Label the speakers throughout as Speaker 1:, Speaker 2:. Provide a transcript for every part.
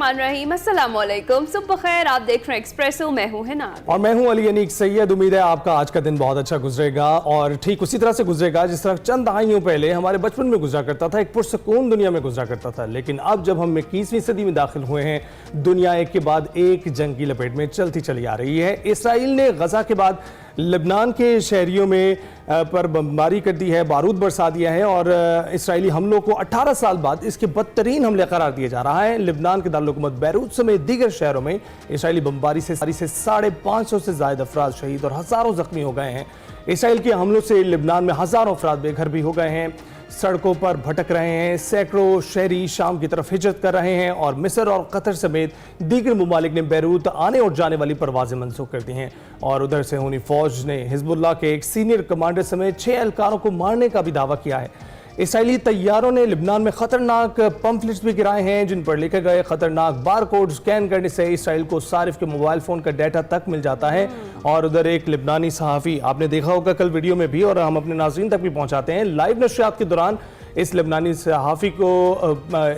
Speaker 1: बिस्मिल्लाहिर्रहमानिर्रहीम। अस्सलाम वालेकुम, सुबह खैर। आप देख रहे हैं एक्सप्रेसो, मैं हूं हिना
Speaker 2: और मैं हूं अली अनीक सैयद। उम्मीद है आपका आज का दिन बहुत अच्छा गुजरेगा और ठीक उसी तरह से गुजरेगा जिस तरह चंद दहाइयों पहले हमारे बचपन में गुजरा करता था, एक पुरसकून दुनिया में गुजरा करता था। लेकिन अब जब हम 21वीं सदी में दाखिल हुए हैं, दुनिया एक के बाद एक जंग की लपेट में चलती चली आ रही है। इसराइल ने गजा के बाद लेबनान के शहरियों में पर बमबारी कर दी है, बारूद बरसा दिया है और इसराइली हमलों को 18 साल बाद इसके बदतरीन हमले करार दिया जा रहा है। लेबनान के दारुल-हुकूमत बैरूत समेत दीगर शहरों में इसराइली बमबारी से 550 से ज़ायद अफराद शहीद और हज़ारों जख्मी हो गए हैं। इसराइल के हमलों से लेबनान में हज़ारों अफराद बेघर भी हो गए हैं, सड़कों पर भटक रहे हैं। सैकड़ों शहरी शाम की तरफ हिजरत कर रहे हैं और मिस्र और कतर समेत दीगर ममालिक ने बैरूत आने और जाने वाली परवाजें मनसूख कर दी हैं। और उधर से हुनी फौज ने हिजबुल्लाह के एक सीनियर कमांडर समेत 6 एहलकारों को मारने का भी दावा किया है। इसराइली तैयारों ने लेबनान में खतरनाक पंफलेट्स भी गिराए हैं, जिन पर लिखे गए खतरनाक बार कोड स्कैन करने से इसराइल को सारिफ के मोबाइल फ़ोन का डाटा तक मिल जाता है। और उधर एक लेबनानी सहाफ़ी, आपने देखा होगा कल वीडियो में भी और हम अपने नाज़रीन तक भी पहुंचाते हैं, लाइव नशरियात के दौरान इस लेबनानी सहाफ़ी को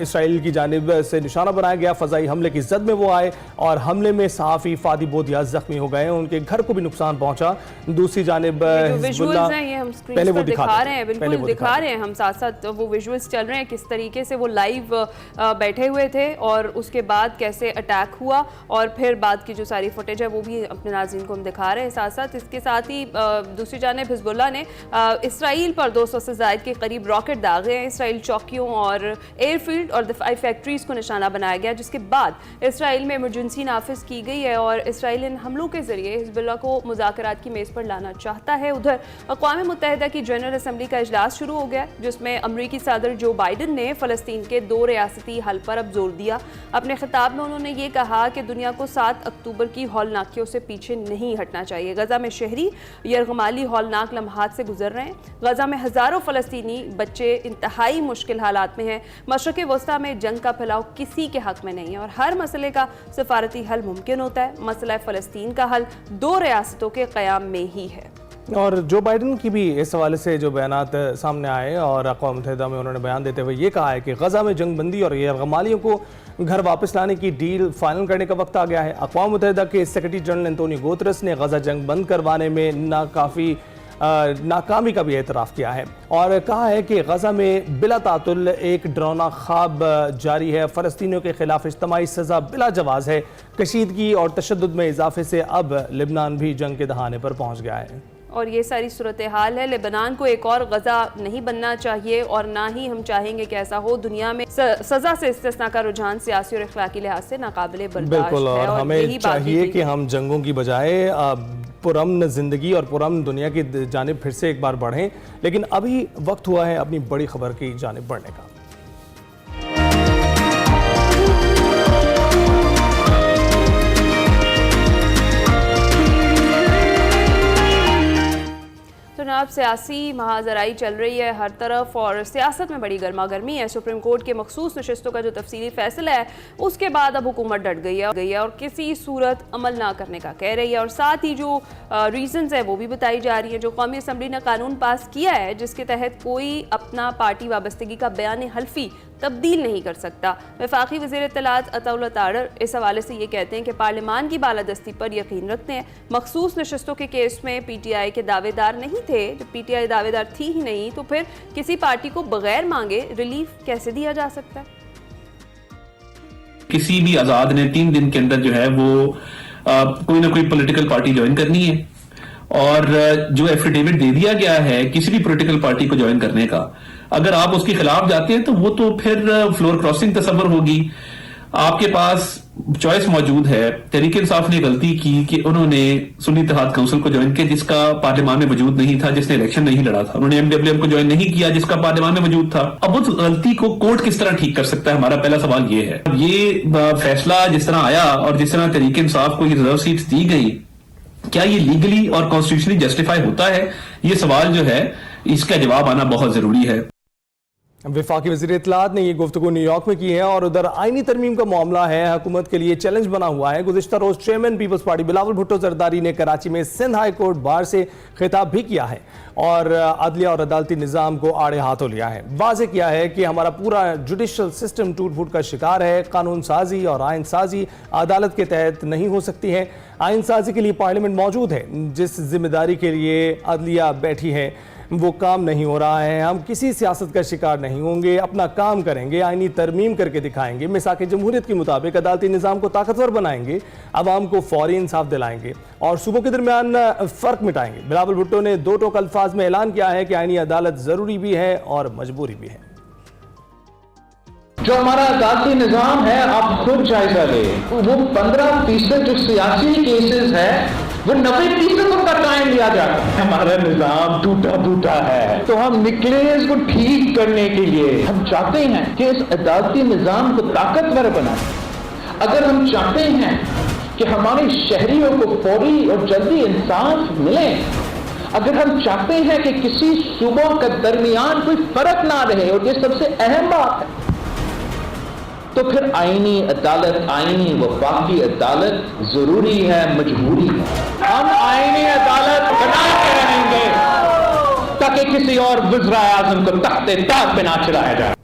Speaker 2: इसराइल की जानिब से निशाना बनाया गया। फ़ज़ाई हमले की जद में वो आए और हमले में सहाफ़ी फादी बोदिया जख्मी हो गए, उनके घर को भी नुकसान पहुंचा। दूसरी जानिब पहले वो दिखा रहे हैं,
Speaker 1: हम साथ साथ वो विजुअल्स चल रहे हैं किस तरीके से वो लाइव बैठे हुए थे और उसके बाद कैसे अटैक हुआ और फिर बाद की जो सारी फुटेज है वो भी अपने नाज़रीन को हम दिखा रहे हैं। साथ साथ इसके साथ ही दूसरी जानिब हिजबुल्लाह ने इसराइल पर 200 से ज़ायद के करीब रॉकेट दागे हैं। इसराइल चौकियों और एयरफील्ड और दफाई फैक्ट्रीज को निशाना बनाया गया, जिसके बाद इसराइल में इमरजेंसी नाफिज की गई है और इसराइल इन हमलों के जरिए हिजबुल्लाह को मुज़ाकरात की मेज़ पर लाना चाहता है। उधर अक़वाम मुत्तहिदा की जनरल असम्बली का इजलास शुरू हो गया, जिसमें अमरीकी सदर जो बाइडन ने फ़लस्तीन के 2 रियासती हल पर अब जोर दिया। अपने खिताब में उन्होंने ये कहा कि दुनिया को 7 अक्टूबर की हौलनाकियों से पीछे नहीं हटना चाहिए। गजा में शहरी यरगमाली हौलनाक लम्हात से गुजर रहे हैं। गजा में हज़ारों फ़लस्तीनी बच्चे इंतहाई मुश्किल हालात में हैं। मशरक़ वस्ता में जंग का फैलाव किसी के हक में नहीं है और हर मसले का सफारती हल मुमकिन होता है। मसला फ़लस्तीन का हल 2 रियासतों के क़याम में ही है।
Speaker 2: और जो बाइडन की भी इस हवाले से जो बयानात सामने आए और अक़वाम मुत्तहिदा में उन्होंने बयान देते हुए ये कहा है कि गजा में जंग बंदी और यरगमालियों को घर वापस लाने की डील फाइनल करने का वक्त आ गया है। अक़वाम मुत्तहिदा के सेक्रेटरी जनरल एंटोनियो गुतेरेस ने गजा जंग बंद करवाने में नाकामी का भी एतराफ़ किया है और कहा है कि गजा में बिला तातुल एक डरावना ख्वाब जारी है। फ़लस्तीनियों के खिलाफ इज्तिमाई सज़ा बिला जवाज़ है। कशीदगी और तशद्दुद में इजाफे से अब लेबनान भी जंग के दहाने पर पहुँच गया है
Speaker 1: और ये सारी सूरत हाल है। लेबनान को एक और गजा नहीं बनना चाहिए और ना ही हम चाहेंगे कि ऐसा हो। दुनिया में सजा से इस्तिस्ना का रुझान सियासी और अखलाकी लिहाज से नाकाबिले बर्दाश्त है
Speaker 2: और हमें चाहिए कि हम जंगों की बजाय पुरअमन ज़िंदगी और पुरअमन दुनिया की जानिब फिर से एक बार बढ़ें। लेकिन अभी वक्त हुआ है अपनी बड़ी खबर की जानिब बढ़ने का।
Speaker 1: जनाब, सियासी महाजराई चल रही है हर तरफ और सियासत में बड़ी गर्मा गर्मी है। सुप्रीम कोर्ट के मखसूस नशिस्तों का जो तफसीली फैसला है उसके बाद अब हुकूमत डट गई है और किसी सूरत अमल ना करने का कह रही है और साथ ही जो रीजंस है वो भी बताई जा रही है। जो कौमी असम्बली ने कानून पास किया है जिसके तहत कोई अपना पार्टी वाबस्तगी का बयान हल्फी तब्दील नहीं कर सकता। वफाकी वज़ीर इत्तलात अताउल्लाह तारर इस हवाले से ये कहते हैं कि पार्लियामान की बालादस्ती पर यकीन रखते हैं। मखसूस नशिस्तों के केस में PTI के दावेदार नहीं थे, जब PTI दावेदार थी ही नहीं तो फिर किसी पार्टी को बगैर मांगे रिलीफ कैसे दिया जा सकता है?
Speaker 3: किसी भी आजाद ने 3 दिन के अंदर जो है वो कोई ना कोई पॉलिटिकल पार्टी ज्वाइन करनी है और जो एफिडेविट दे दिया गया है किसी भी पॉलिटिकल पार्टी को ज्वाइन करने का, अगर आप उसके खिलाफ जाते हैं तो वो तो फिर फ्लोर क्रॉसिंग तस्वर होगी। आपके पास चॉइस मौजूद है। तहरीक इंसाफ ने गलती की कि उन्होंने सुन्नी इत्तेहाद काउंसिल को ज्वाइन किया जिसका पार्लियामान में वजूद नहीं था, जिसने इलेक्शन नहीं लड़ा था। उन्होंने MWM को ज्वाइन नहीं किया जिसका पार्लियामान में वजूद था। अब उस गलती को कोर्ट किस तरह ठीक कर सकता है, हमारा पहला सवाल ये है। ये फैसला जिस तरह आया और जिस तरह तहरीक इंसाफ को ये रिजर्व सीट्स दी गई, क्या ये लीगली और कॉन्स्टिट्यूशनली जस्टिफाई होता है? ये सवाल जो है इसका जवाब आना बहुत जरूरी है।
Speaker 2: वफाकी वज़ीर इत्तलाआत ने ये गुफ्तगू न्यूयॉर्क में की है और उधर आईनी तरमीम का मामला है, हुकूमत के लिए चैलेंज बना हुआ है। गुज़िश्ता रोज चेयरमैन पीपल्स पार्टी बिलावल भुट्टो जरदारी ने कराची में सिंध हाई कोर्ट बार से खिताब भी किया है और अदलिया और अदालती निज़ाम को आड़े हाथों लिया है। वाज़े किया है कि हमारा पूरा जुडिशल सिस्टम टूट फूट का शिकार है। कानून साजी और आइन साजी अदालत के तहत नहीं हो सकती है। आइन साजी के लिए पार्लियामेंट मौजूद है, जिस जिम्मेदारी के लिए अदलिया बैठी है वो काम नहीं हो रहा है। हम किसी सियासत का शिकार नहीं होंगे, अपना काम करेंगे, आईनी तरमीम करके दिखाएंगे, मिसाक जमहूरियत के मुताबिक अदालती निज़ाम को ताकतवर बनाएंगे, आवाम को फौरी इंसाफ दिलाएंगे और सूबों के दरमियान फ़र्क मिटाएंगे। बिलावल भुट्टो ने दो टोक अल्फाज में ऐलान किया है कि आईनी अदालत ज़रूरी भी है और मजबूरी भी है।
Speaker 4: जो हमारा अदालती निज़ाम है, आप खुद जायजा ले, वो 15% जो सियासी केसेस है वो 90% उनका टाइम लिया जाता है। हमारा निज़ाम टूटा फूटा है, तो हम निकले इसको ठीक करने के लिए। हम चाहते हैं कि इस अदालती निज़ाम को ताकतवर बनाएं। अगर हम चाहते हैं कि हमारे शहरियों को फौरी और जल्दी इंसाफ मिले, अगर हम चाहते हैं कि किसी सूबों के दरमियान कोई फर्क ना रहे, और ये सबसे अहम बात है, तो फिर आईनी अदालत, आईनी वफाकी अदालत जरूरी है, मजबूरी है। हम आईनी अदालत बना के रहेंगे ताकि किसी और वज़ीर आज़म को तख्ते ताज पे ना चढ़ाया जाए।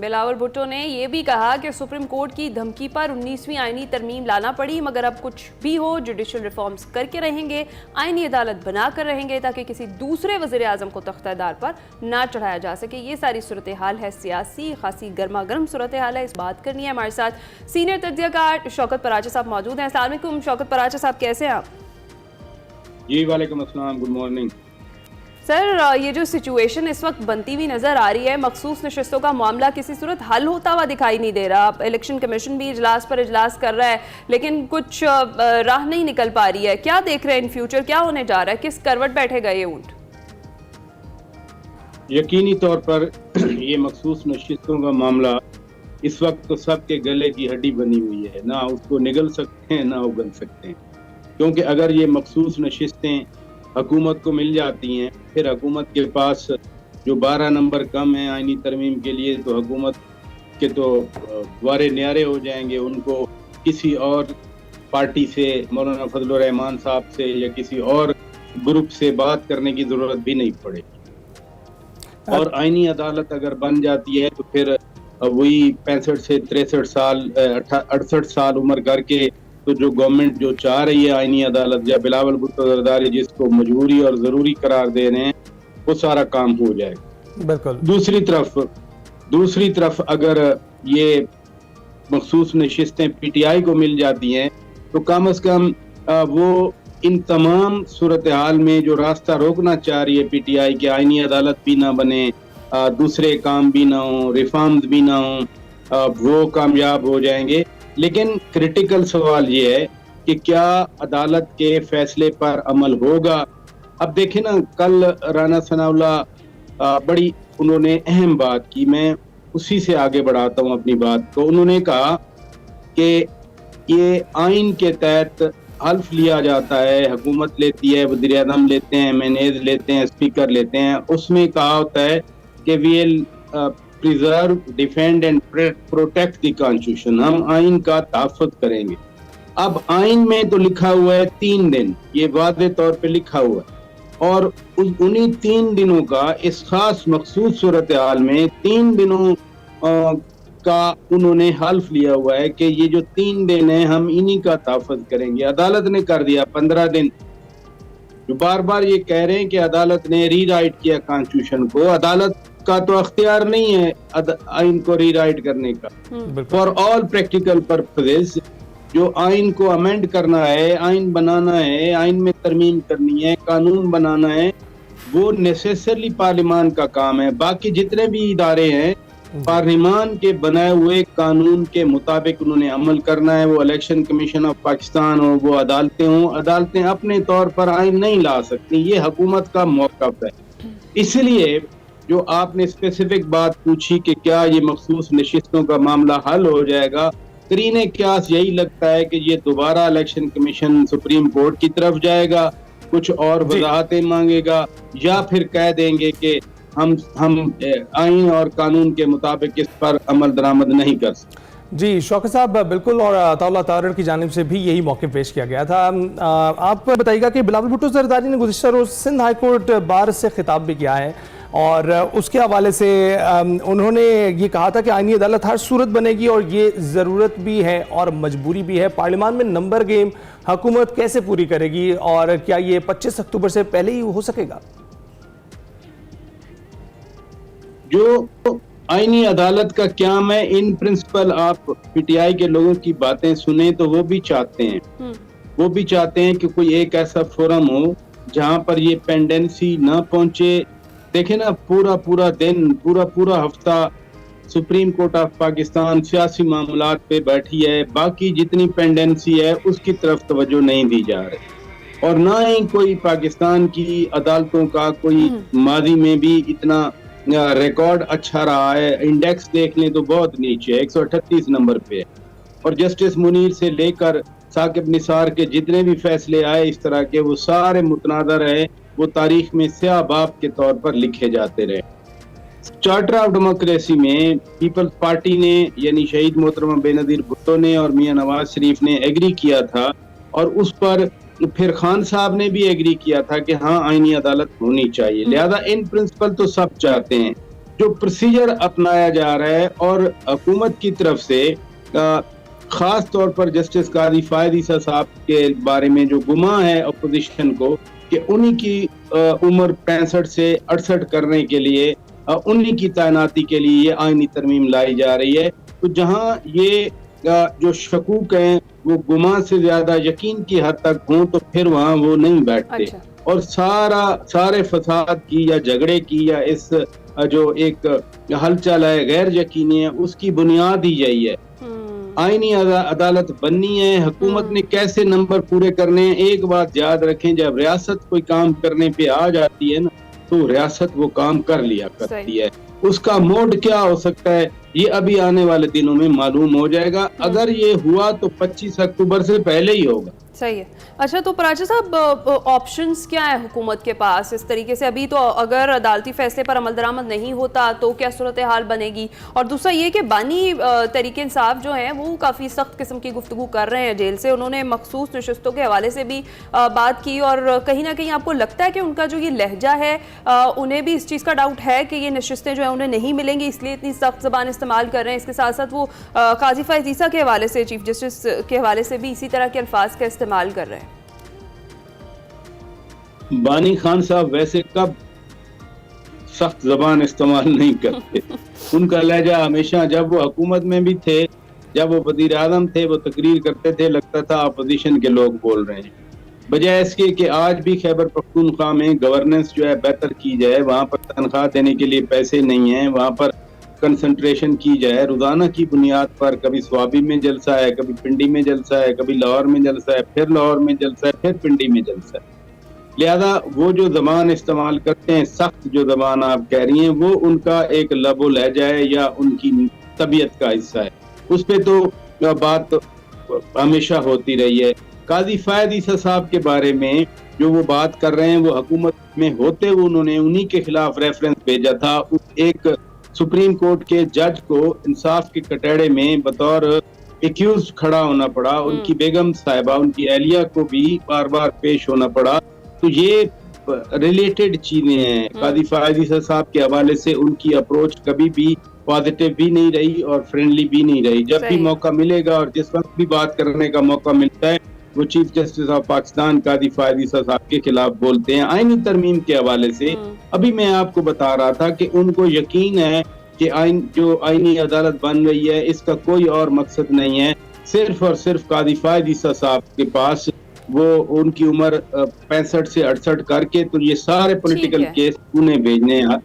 Speaker 1: बिलावल भुट्टो ने यह भी कहा कि सुप्रीम कोर्ट की धमकी पर 19वीं आईनी तरमीम लाना पड़ी, मगर अब कुछ भी हो जुडिशल रिफॉर्म्स करके रहेंगे, आईनी अदालत बनाकर रहेंगे ताकि किसी दूसरे वज़ीर आज़म को तख्तादार पर ना चढ़ाया जा सके। ये सारी सूरत हाल है, सियासी खासी गर्मा गर्म सूरत हाल है। इस बात करनी है हमारे साथ सीनियर तज्ज़ियाकार शौकत पराचा साहब मौजूद हैं। अस्सलाम वालेकुम शौकत पराचा साहब, कैसे हैं आप?
Speaker 5: जी वालेकुम अस्सलाम, गुड मॉर्निंग
Speaker 1: सर। ये जो सिचुएशन इस वक्त बनती हुई नज़र आ रही है, मखसूस नशिस्तों का मामला किसी सूरत हल होता हुआ दिखाई नहीं दे रहा। इलेक्शन कमीशन भी इजलास पर इजलास कर रहा है, लेकिन कुछ राह नहीं निकल पा रही है। क्या देख रहे हैं इन फ्यूचर, क्या होने जा रहा है, किस करवट बैठेगा ये ऊंट?
Speaker 5: यकीनी तौर पर ये मखसूस नशिस्तों का मामला इस वक्त तो सबके गले की हड्डी बनी हुई है, ना उसको निगल सकते हैं ना उगल सकते हैं। क्योंकि अगर ये मखसूस नशिस्तें हुकूमत को मिल जाती हैं, फिर हुकूमत के पास जो 12 नंबर कम है आईनी तरमीम के लिए, तो हुकूमत के तो द्वारे न्यारे हो जाएंगे। उनको किसी और पार्टी से, मौलाना फजल रहमान साहब से या किसी और ग्रुप से बात करने की ज़रूरत भी नहीं पड़ेगी। और आईनी अदालत अगर बन जाती है तो फिर वही 65 से 63 साल 68 साल उम्र करके तो जो गवर्नमेंट जो चाह रही है आईनी अदालत या बिलावल भुट्टो जरदारी जिसको मजबूरी और ज़रूरी करार दे रहे हैं, वो सारा काम हो जाएगा।
Speaker 2: बिल्कुल।
Speaker 5: दूसरी तरफ अगर ये मखसूस नशिस्तें पीटीआई को मिल जाती हैं तो कम से कम वो इन तमाम सूरत हाल में जो रास्ता रोकना चाह रही है पीटीआई के आईनी अदालत भी ना बने, दूसरे काम भी ना हो, रिफॉर्म्स भी ना हो, वो कामयाब हो जाएंगे। लेकिन क्रिटिकल सवाल ये है कि क्या अदालत के फैसले पर अमल होगा। अब देखें ना, कल राना सनाउल्लाह बड़ी उन्होंने अहम बात की, मैं उसी से आगे बढ़ाता हूँ अपनी बात को। उन्होंने कहा कि ये आइन के तहत हल्फ लिया जाता है, हुकूमत लेती है, वज़ीर आज़म लेते हैं, मैनेज लेते हैं, स्पीकर लेते हैं, उसमें कहा होता है कि we will preserve, defend and protect the constitution, हम आइन का तहफ़्फ़ुज़ करेंगे। अब आइन में तो लिखा हुआ है 3 दिन, ये वादे तौर पे लिखा हुआ है, और उन्हीं 3 दिनों का इस खास मखसूस सूरत हाल में 3 दिनों का उन्होंने हल्फ लिया हुआ है कि ये जो 3 दिन है हम इन्हीं का तहफ़्फ़ुज़ करेंगे। अदालत ने कर दिया 15 दिन। जो बार बार ये कह रहे हैं कि अदालत ने रीराइट किया कॉन्स्टिट्यूशन को, अदालत का तो अख्तियार नहीं है आइन को रीराइट करने का। फॉर ऑल प्रैक्टिकल पर्पसेस जो आइन को अमेंड करना है, आइन बनाना है, आइन में तरमीम करनी है, कानून बनाना है, वो नेसेसरली पार्लियामान का काम है। बाकी जितने भी इदारे हैं पार्लियामान के बनाए हुए कानून के मुताबिक उन्होंने अमल करना है। वो इलेक्शन कमीशन ऑफ पाकिस्तान हो, वो अदालतें हों, अदालतें अपने तौर पर आइन नहीं ला सकती, ये हुकूमत का मौक़िफ़ है। इसलिए जो आपने स्पेसिफिक बात पूछी कि क्या ये मखसूस नशिस्तों का मामला हल हो जाएगा, करीने क्यास यही लगता है कि ये दोबारा इलेक्शन कमीशन सुप्रीम कोर्ट की तरफ जाएगा, कुछ और वजाहतें मांगेगा, या फिर कह देंगे कि हम आइन और कानून के मुताबिक इस पर अमल दरामद नहीं कर सकते।
Speaker 2: जी शौकत साहब, बिल्कुल, और अताउल्लाह तारड़ की जानिब से भी यही मौके पेश किया गया था। आप बताइएगा कि बिलावल भुट्टो जरदारी ने गुज़िश्ता रोज़ सिंध हाई कोर्ट बार से खिताब भी किया है और उसके हवाले से उन्होंने ये कहा था कि आईनी अदालत हर सूरत बनेगी और ये ज़रूरत भी है और मजबूरी भी है। पार्लियामान में नंबर गेम हुकूमत कैसे पूरी करेगी और क्या ये 25 अक्टूबर से पहले ही हो सकेगा?
Speaker 5: जो आईनी अदालत का क्या है, इन प्रिंसिपल आप पीटीआई के लोगों की बातें सुने तो वो भी चाहते हैं कि कोई एक ऐसा फोरम हो जहां पर ये पेंडेंसी ना पहुंचे। देखे ना, पूरा दिन पूरा हफ्ता सुप्रीम कोर्ट ऑफ पाकिस्तान सियासी मामलात पे बैठी है, बाकी जितनी पेंडेंसी है उसकी तरफ तवज्जो नहीं दी जा रही और ना ही कोई पाकिस्तान की अदालतों का कोई माजी में भी इतना रिकॉर्ड अच्छा रहा है। इंडेक्स देख लें तो बहुत नीचे है, 138 नंबर पे है और जस्टिस मुनीर से लेकर साकिब निसार के जितने भी फैसले आए इस तरह के, वो सारे मुतनाज़ रहे, वो तारीख में स्याह बाब के तौर पर लिखे जाते रहे। चार्टर ऑफ डेमोक्रेसी में पीपल्स पार्टी ने यानी शहीद मोहतरमा बेनज़ीर भुट्टो ने और मियां नवाज शरीफ ने एग्री किया था और उस पर फिर खान साहब ने भी एग्री किया था कि हाँ आईनी अदालत होनी चाहिए। लिहाजा इन प्रिंसिपल तो सब चाहते हैं। जो प्रोसीजर अपनाया जा रहा है और हुकूमत की तरफ से खास तौर पर जस्टिस काजी फायद ईसा साहब के बारे में जो गुमा है अपोजिशन को कि उन्हीं की उम्र 65 से 68 करने के लिए उन्हीं की तैनाती के लिए ये आईनी तरमीम लाई जा रही है। तो जहां ये जो शकूक हैं वो गुमा से ज्यादा यकीन की हद तक हों तो फिर वहां वो नहीं बैठते। अच्छा। और सारे फसाद की या झगड़े की या इस जो एक हलचल है गैर यकीनी है उसकी बुनियाद ही यही है। आईनी अदालत बननी है, हुकूमत ने कैसे नंबर पूरे करने हैं। एक बात याद रखें, जब रियासत कोई काम करने पे आ जाती है ना तो रियासत वो काम कर लिया करती है। उसका मोड क्या हो सकता है ये अभी आने वाले दिनों में मालूम हो जाएगा। अगर ये हुआ तो 25 अक्टूबर से पहले ही होगा।
Speaker 1: सही है। अच्छा, तो पराचा साहब, ऑप्शंस क्या है हुकूमत के पास इस तरीके से? अभी तो अगर अदालती फैसले पर अमल दरामद नहीं होता तो क्या सूरत हाल बनेगी? और दूसरा ये कि बानी तरीके इंसाफ जो हैं वो काफ़ी सख्त किस्म की गुफ्तगू कर रहे हैं जेल से। उन्होंने मखसूस नशस्तों के हवाले से भी बात की और कहीं ना कहीं आपको लगता है कि उनका जो ये लहजा है उन्हें भी इस चीज़ का डाउट है कि ये नशस्तें जो है उन्हें नहीं मिलेंगी, इसलिए इतनी सख्त ज़बान इस्तेमाल कर रहे हैं। इसके साथ साथ वो काजी फायद ईसा के हवाले से, चीफ जस्टिस के हवाले से भी इसी तरह के अल्फाज का इस्तेमाल कर रहे हैं।
Speaker 5: बानी खान साहब वैसे कब सख्त जबान इस्तेमाल नहीं करते। उनका लहजा हमेशा, जब वो हुकूमत में भी थे, जब वो वजीर आजम थे, वो तकरीर करते थे लगता था अपोजिशन के लोग बोल रहे हैं, बजाय इसके कि आज भी खैबर पख्तूनख्वा में गवर्नेंस जो है बेहतर की जाए, वहाँ पर तनख्वाह देने के लिए पैसे नहीं है, वहाँ पर कंसंट्रेशन की जाए। रोजाना की बुनियाद पर कभी स्वाबी में जलसा है, कभी पिंडी में जलसा है, कभी लाहौर में जलसा है, फिर लाहौर में जलसा है, फिर पिंडी में जलसा है। लिहाजा वो जो जबान इस्तेमाल करते हैं, सख्त जो जबान आप कह रही हैं, वो उनका एक लबो लहजा है या उनकी तबीयत का हिस्सा है। उस पर तो बात हमेशा होती रही है। काजी फायद ईसा साहब के बारे में जो वो बात कर रहे हैं, वो हुकूमत में होते हुए उन्होंने उन्हीं के खिलाफ रेफरेंस भेजा था। एक सुप्रीम कोर्ट के जज को इंसाफ के कटहरे में बतौर एक्यूज खड़ा होना पड़ा, उनकी बेगम साहिबा, उनकी एहलिया को भी बार बार पेश होना पड़ा। तो ये रिलेटेड चीजें हैं। काजी फायद ईसा साहब के हवाले से उनकी अप्रोच कभी भी पॉजिटिव भी नहीं रही और फ्रेंडली भी नहीं रही। जब भी मौका मिलेगा और जिस वक्त भी बात करने का मौका मिलता है, वो चीफ जस्टिस ऑफ पाकिस्तान काजी फायद ईसा साहब के खिलाफ बोलते हैं। आईनी तरमीम के हवाले से अभी मैं आपको बता रहा था कि उनको यकीन है कि जो आईनी अदालत बन रही है इसका कोई और मकसद नहीं है, सिर्फ और सिर्फ काजी फायद ईसा साहब के पास वो उनकी उम्र 65 से 68 करके तो ये सारे पॉलिटिकल केस उन्हें भेजने हैं।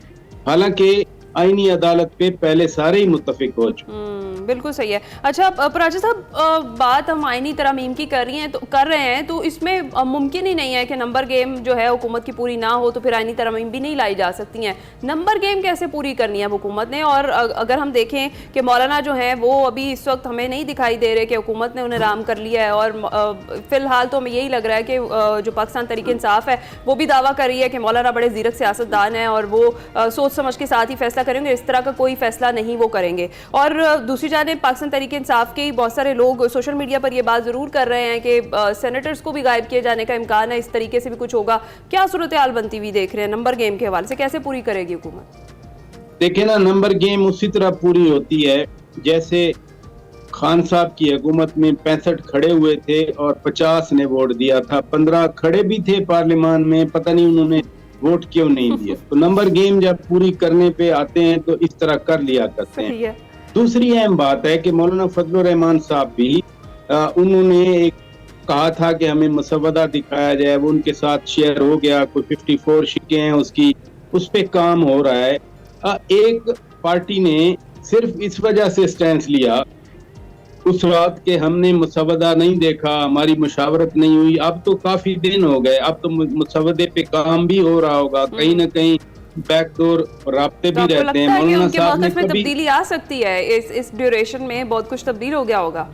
Speaker 5: हालांकि आईनी अदालत पे पहले सारे ही मुत्तफिक हो चुके।
Speaker 1: बिल्कुल सही है। अच्छा राजा साहब, बात हम आईनी तरमीम की कर रहे हैं तो इसमें मुमकिन ही नहीं है कि नंबर गेम जो है हुकूमत की पूरी ना हो तो फिर आईनी तरमीम भी नहीं लाई जा सकती हैं। नंबर गेम कैसे पूरी करनी है हुकूमत ने? और अगर हम देखें कि मौलाना जो है वो अभी इस वक्त हमें नहीं दिखाई दे रहे कि हुकूमत ने उन्हें राम कर लिया है, और फिलहाल तो हमें यही लग रहा है कि जो पाकिस्तान तहरीक इंसाफ है वो भी दावा कर रही है कि मौलाना बड़े जीरक सियासतदान हैं और वो सोच समझ के साथ ही फैसला करेंगे, इस तरह का कोई फैसला नहीं वो करेंगे। और दूसरी जानिब पाकिस्तान तहरीक इंसाफ के बहुत सारे लोग सोशल मीडिया पर ये बात ज़रूर कर रहे हैं कि सेनेटर्स को भी गायब किए जाने का इम्कान है, इस तरीके से भी कुछ होगा। क्या सूरत हाल बनती हुई देख रहे हैं नंबर गेम के हवाले से? कैसे पूरी करेगी हुकूमत?
Speaker 5: देखे ना, नंबर गेम उसी तरह पूरी होती है जैसे खान साहब की हुकूमत में 65 खड़े हुए थे और 50 ने वोट दिया था, 15 खड़े भी थे पार्लियामान में, पता नहीं उन्होंने वोट क्यों नहीं दिया। तो नंबर गेम जब पूरी करने पे आते हैं तो इस तरह कर लिया करते हैं। दूसरी अहम बात है कि मौलाना फजलुर रहमान साहब भी उन्होंने एक कहा था कि हमें मसवदा दिखाया जाए, वो उनके साथ शेयर हो गया, कोई 54 शिकें हैं उसकी, उस पे काम हो रहा है। एक पार्टी ने सिर्फ इस वजह से स्टैंड लिया उस रात के हमने मुसवदा नहीं देखा, हमारी मुशावरत नहीं हुई। अब तो काफी दिन हो गए, अब तो मुसवदे पे काम भी हो रहा होगा, कहीं ना कहीं बैकडोर राब्ते भी रहते हैं। मौलाना साहब ने कभी
Speaker 1: तब्दीली आ सकती है इस ड्यूरेशन में, बहुत कुछ तब्दील हो गया होगा।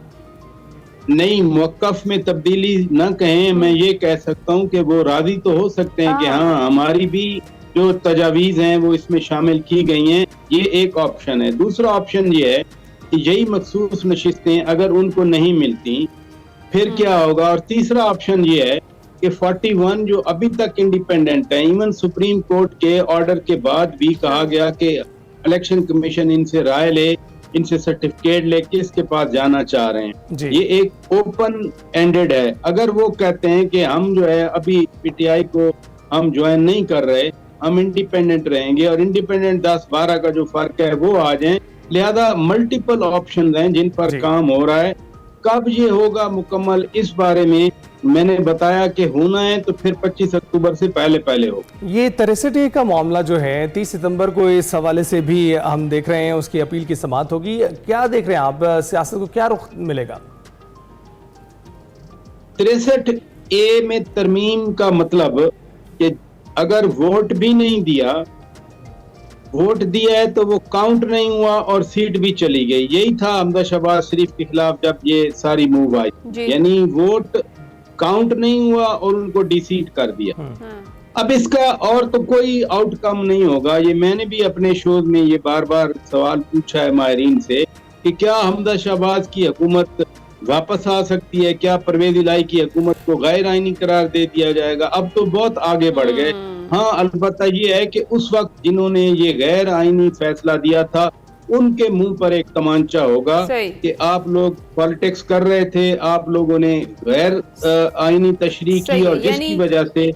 Speaker 5: नहीं, मौकफ में तब्दीली ना कहें, मैं ये कह सकता हूँ कि वो राजी तो हो सकते हैं कि हाँ हमारी भी जो तजावीज हैं वो इसमें शामिल की गई हैं, ये एक ऑप्शन है। दूसरा ऑप्शन ये है कि यही मखसूस नशिस्तें अगर उनको नहीं मिलती फिर क्या होगा। और तीसरा ऑप्शन ये है कि 41 जो अभी तक इंडिपेंडेंट है, इवन सुप्रीम कोर्ट के ऑर्डर के बाद भी कहा गया कि इलेक्शन कमीशन इनसे राय ले, इनसे सर्टिफिकेट ले, किसके पास जाना चाह रहे हैं। ये एक ओपन एंडेड है। अगर वो कहते हैं कि हम जो है अभी पीटीआई को हम ज्वाइन नहीं कर रहे, हम इंडिपेंडेंट रहेंगे, और इंडिपेंडेंट 10-12 का जो फर्क है वो आ जाए, लिहाजा मल्टीपल ऑप्शन हैं जिन पर काम हो रहा है। कब ये होगा मुकम्मल, इस बारे में मैंने बताया कि होना है तो फिर 25 अक्टूबर से पहले हो।
Speaker 2: ये 63A का मामला जो है 30 सितंबर को इस हवाले से भी हम देख रहे हैं उसकी अपील की समाअत होगी। क्या देख रहे हैं आप, सियासत को क्या रुख मिलेगा?
Speaker 5: 63A में तरमीम का मतलब कि अगर वोट भी नहीं दिया, वोट दिया है तो वो काउंट नहीं हुआ और सीट भी चली गई। यही था हमजा शहबाज शरीफ के खिलाफ जब ये सारी मूव आई, यानी वोट काउंट नहीं हुआ और उनको डिसीट कर दिया। अब इसका और तो कोई आउटकम नहीं होगा। ये मैंने भी अपने शोज में ये बार बार सवाल पूछा है माहिरीन से कि क्या हमजा शहबाज की हुकूमत वापस आ सकती है, क्या परवेज इलाही की हुकूमत को गैर आईनी करार दे दिया जाएगा। अब तो बहुत आगे बढ़ गए। हाँ, अलबत्ता ये है कि उस वक्त जिन्होंने ये गैर आईनी फैसला दिया था उनके मुंह पर एक तमांचा होगा कि आप लोग पॉलिटिक्स कर रहे थे, आप लोगों ने गैर आईनी तशरीह की और जिसकी वजह से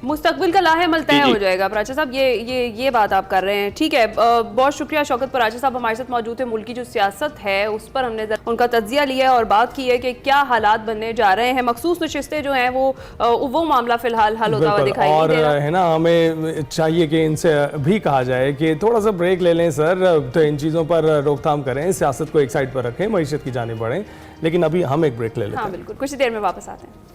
Speaker 1: मुस्तकबिल का लाहेमल तय हो जाएगा। पराचा साहब ये बात आप कर रहे हैं, ठीक है। बहुत शुक्रिया शौकत पराचा साहब हमारे साथ मौजूद थे। मुल्क की जो सियासत है उस पर हमने उनका तज्जिया लिया और बात की है कि क्या हालात बनने जा रहे हैं। मखसूस नशिस्तें जो हैं वो मामला फिलहाल हल होता हुआ दिखाई
Speaker 2: और है ना, हमें चाहिए कि इनसे भी कहा जाए कि थोड़ा सा ब्रेक ले लें सर, तो इन चीज़ों पर रोकथाम करें, सियासत को एक साइड पर रखें, मईशत की जाने बढ़ें। लेकिन अभी हम एक ब्रेक ले लेते हैं।
Speaker 1: हाँ बिल्कुल, कुछ देर में वापस आते हैं।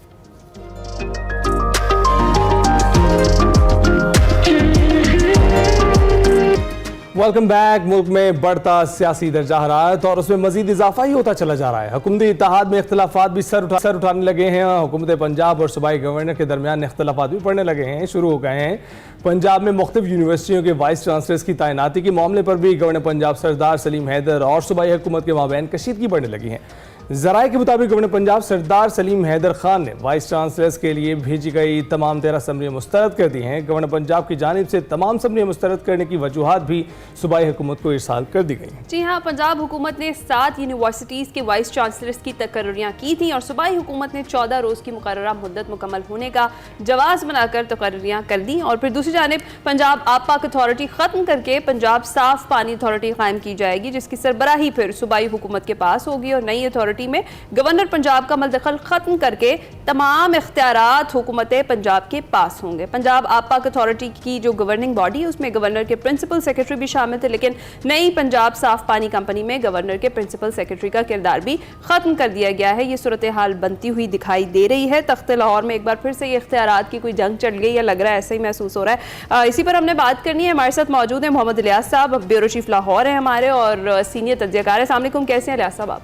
Speaker 2: Welcome back. मुल्क में बढ़ता सियासी दर्जा हरारत और उसमें मजीद इजाफा ही होता चला जा रहा है। हुकूमती इत्तेहाद में इख्तलाफात भी सर उठाने लगे हैं। हुकूमत पंजाब और सूबाई गवर्नर के दरमियान इख्तलाफात भी पड़ने लगे हैं, शुरू हो गए हैं। पंजाब में मुख्तलिफ यूनिवर्सिटियों के वाइस चांसलर्स की तैनाती के मामले पर भी गवर्नर पंजाब सरदार सलीम हैदर और सूबाई हुकूमत के माबैन कशीदगी बढ़ने लगी है। ज़राए के मुताबिक गवर्नर पंजाब सरदार सलीम हैदर खान ने वाइस चांसलर्स के लिए भेजी गई तमाम 13 असम्बलियाँ मुस्तरद कर दी हैं। गवर्नर पंजाब की जानिब से तमाम असम्बलियाँ मुस्तरद करने की वजूहात भी सूबाई हुकूमत को इरसाल कर दी गई हैं।
Speaker 1: जी हाँ, पंजाब हुकूमत ने 7 यूनिवर्सिटीज़ के वाइस चांसलर्स की तकर्रियाँ की थी और सूबाई हुकूमत ने 14 रोज़ की मुकर्ररा मुद्दत मुकम्मल होने का जवाज़ बनाकर तकर्रियाँ कर दी। और फिर दूसरी जानिब पंजाब आबपाक अथॉरिटी ख़त्म करके पंजाब साफ पानी अथॉरिटी कायम की जाएगी, जिसकी सरबराही फिर सूबाई हुकूमत के पास होगी और नई अथॉरिटी अथॉरिटी में गवर्नर पंजाब का मलदखल खत्म करके तमाम इख्तियारात हुकूमत पंजाब के पास होंगे। पंजाब आपाक अथॉरिटी की जो गवर्निंग बॉडी है उसमें गवर्नर के प्रिंसिपल सेक्रेटरी भी शामिल थे, लेकिन नई पंजाब साफ पानी कंपनी में गवर्नर के प्रिंसिपल सेक्रेटरी का किरदार भी खत्म कर दिया गया है। ये सूरत हाल बनती हुई दिखाई दे रही है। तख्त लाहौर में एक बार फिर से ये इख्तियारात की कोई जंग चल गई या लग रहा है, ऐसा ही महसूस हो रहा है। इसी पर हमने बात करनी है। हमारे साथ मौजूद है मोहम्मद इलियास साहब, ब्यूरो चीफ लाहौर है हमारे और सीनियर तज्ज़ियाकार है। अस्सलाम वालेकुम, कैसे हैं इलियास साहब आप?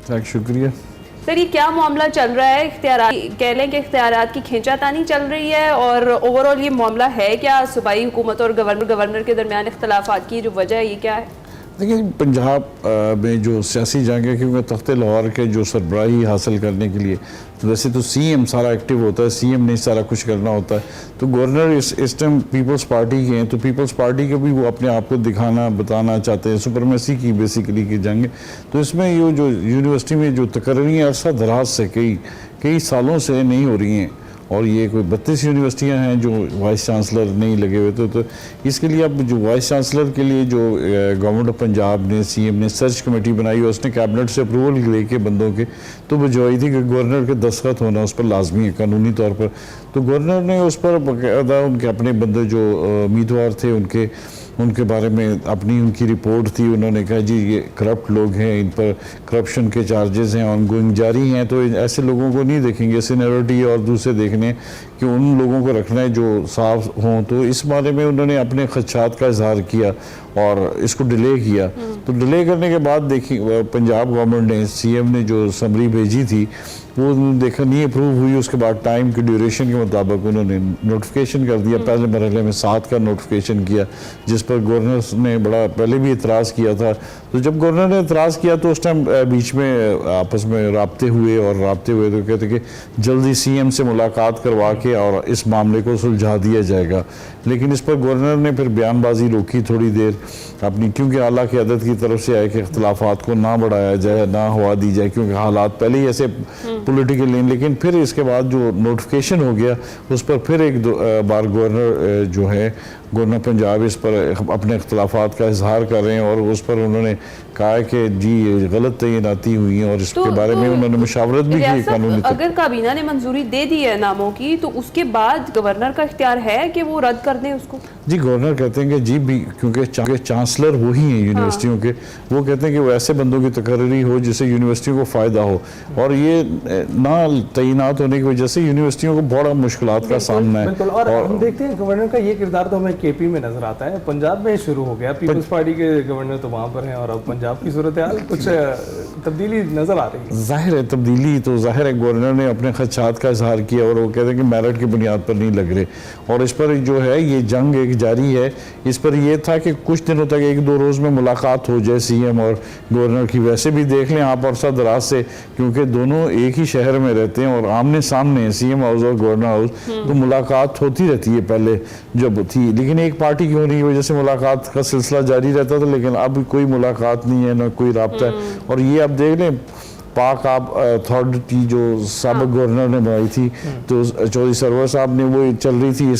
Speaker 6: थैंक शुक्रिया
Speaker 1: सर, ये क्या मामला चल रहा है? इख्तियारात कह लें कि इख्तियारात की खींचातानी चल रही है और ओवरऑल ये मामला है क्या? सूबाई हुकूमत और गवर्नर के दरमियान इख्तलाफात की जो वजह है ये क्या है?
Speaker 6: देखिए, पंजाब में जो सियासी जंग है, क्योंकि तख्त लाहौर के जो सरबराही हासिल करने के लिए तो वैसे तो सीएम सारा एक्टिव होता है, सीएम ने सारा कुछ करना होता है, तो गवर्नर इस टाइम पीपल्स पार्टी के हैं, तो पीपल्स पार्टी के भी वो अपने आप को दिखाना बताना चाहते हैं। सुपरमेसी की बेसिकली की जंग है। तो इसमें ये जो यूनिवर्सिटी में जो तकर्रियाँ अरसा दराज से कई सालों से नहीं हो रही हैं, और ये कोई 32 यूनिवर्सिटियां हैं जो वाइस चांसलर नहीं लगे हुए थे, तो इसके लिए अब जो वाइस चांसलर के लिए जो गवर्नमेंट ऑफ पंजाब ने सीएम ने सर्च कमेटी बनाई और उसने कैबिनेट से अप्रूवल लेके बंदों के तो भिजवाई थी कि गवर्नर के दस्तखत होना उस पर लाजमी है कानूनी तौर पर। तो गवर्नर ने उस पर बाकायदा उनके अपने बंदे जो उम्मीदवार थे उनके बारे में उनकी रिपोर्ट थी। उन्होंने कहा जी ये करप्ट लोग हैं, इन पर करप्शन के चार्जेस हैं, ऑनगोइंग जारी हैं, तो ऐसे लोगों को नहीं देखेंगे। सीनियरिटी और दूसरे देखने कि उन लोगों को रखना है जो साफ हों। तो इस बारे में उन्होंने अपने खदशात का इजहार किया और इसको डिले किया। तो डिले करने के बाद देखिए पंजाब गवर्नमेंट ने सीएम ने जो समरी भेजी थी वो देखा नहीं अप्रूव हुई। उसके बाद टाइम की ड्यूरेशन के मुताबिक उन्होंने नोटिफिकेशन कर दिया। पहले मरहले में 7 का नोटिफिकेशन किया, जिस पर गवर्नर ने बड़ा पहले भी इतराज़ किया था। तो जब गवर्नर ने इतराज़ किया तो उस टाइम बीच में आपस में राब्ते हुए तो कहते कि जल्दी सीएम से मुलाकात करवा के और इस मामले को सुलझा दिया जाएगा। लेकिन इस पर गवर्नर ने फिर बयानबाजी रोकी थोड़ी देर अपनी, क्योंकि आला क़यादत की तरफ से आए कि इख्तलाफात को ना बढ़ाया जाए, ना हवा दी जाए, क्योंकि हालात पहले ही ऐसे पॉलिटिकल नहीं। लेकिन फिर इसके बाद जो नोटिफिकेशन हो गया उस पर फिर एक बार गवर्नर पंजाब इस पर अपने इख्तलाफात का इजहार कर रहे हैं और उस पर उन्होंने कहा कि जी ये गलत तैनाती हुई है और इसके बारे में उन्होंने मुशावरत भी की कानूनी।
Speaker 1: अगर काबीना ने मंजूरी दे दी है नामों की तो उसके बाद गवर्नर का इख्तियार है कि वो रद्द कर दें उसको? जी
Speaker 6: गवर्नर कहते हैं कि जी भी, क्योंकि चांसलर वही हैं यूनिवर्सिटियों के, वो कहते हैं कि वो ऐसे बंदों की तकर्री हो जिससे यूनिवर्सिटियों को फ़ायदा हो। और ये ना तैनात होने की वजह से यूनिवर्सिटियों को बड़ा मुश्किलात का सामना है।
Speaker 2: और हम देखते हैं गवर्नर का ये किरदार तो हमें केपी में नजर आता है, पंजाब में शुरू हो गया। पीपल्स पार्टी के गवर्नर तो वहाँ पर हैं और अब पंजाब की सूरत हाल कुछ तब्दीली नजर आ रही है।
Speaker 6: जाहिर है तब्दीली तो जाहिर है, गवर्नर ने अपने खदशात का इजहार किया और वो कहते हैं कि मेरिट की बुनियाद पर नहीं लग रहे। और इस पर जो है ये जंग एक जारी है। इस पर यह था कि कुछ दिनों तक 1-2 रोज़ में मुलाकात हो जाए सीएम और गवर्नर की। वैसे भी देख लें आप अरसा दराज से, क्योंकि दोनों एक ही शहर में रहते हैं और आमने सामने हैं सीएम हाउस और गवर्नर हाउस, तो मुलाकात होती रहती है पहले जब थी। लेकिन एक पार्टी की होने की वजह से मुलाकात का सिलसिला जारी रहता था, लेकिन अब कोई मुलाकात नहीं है, ना कोई राब्ता है। और ये आप देख लें पाक आप अथॉरिटी जो साबिक गवर्नर ने बनाई थी तो चौधरी सरवर साहब ने वो चल रही थी,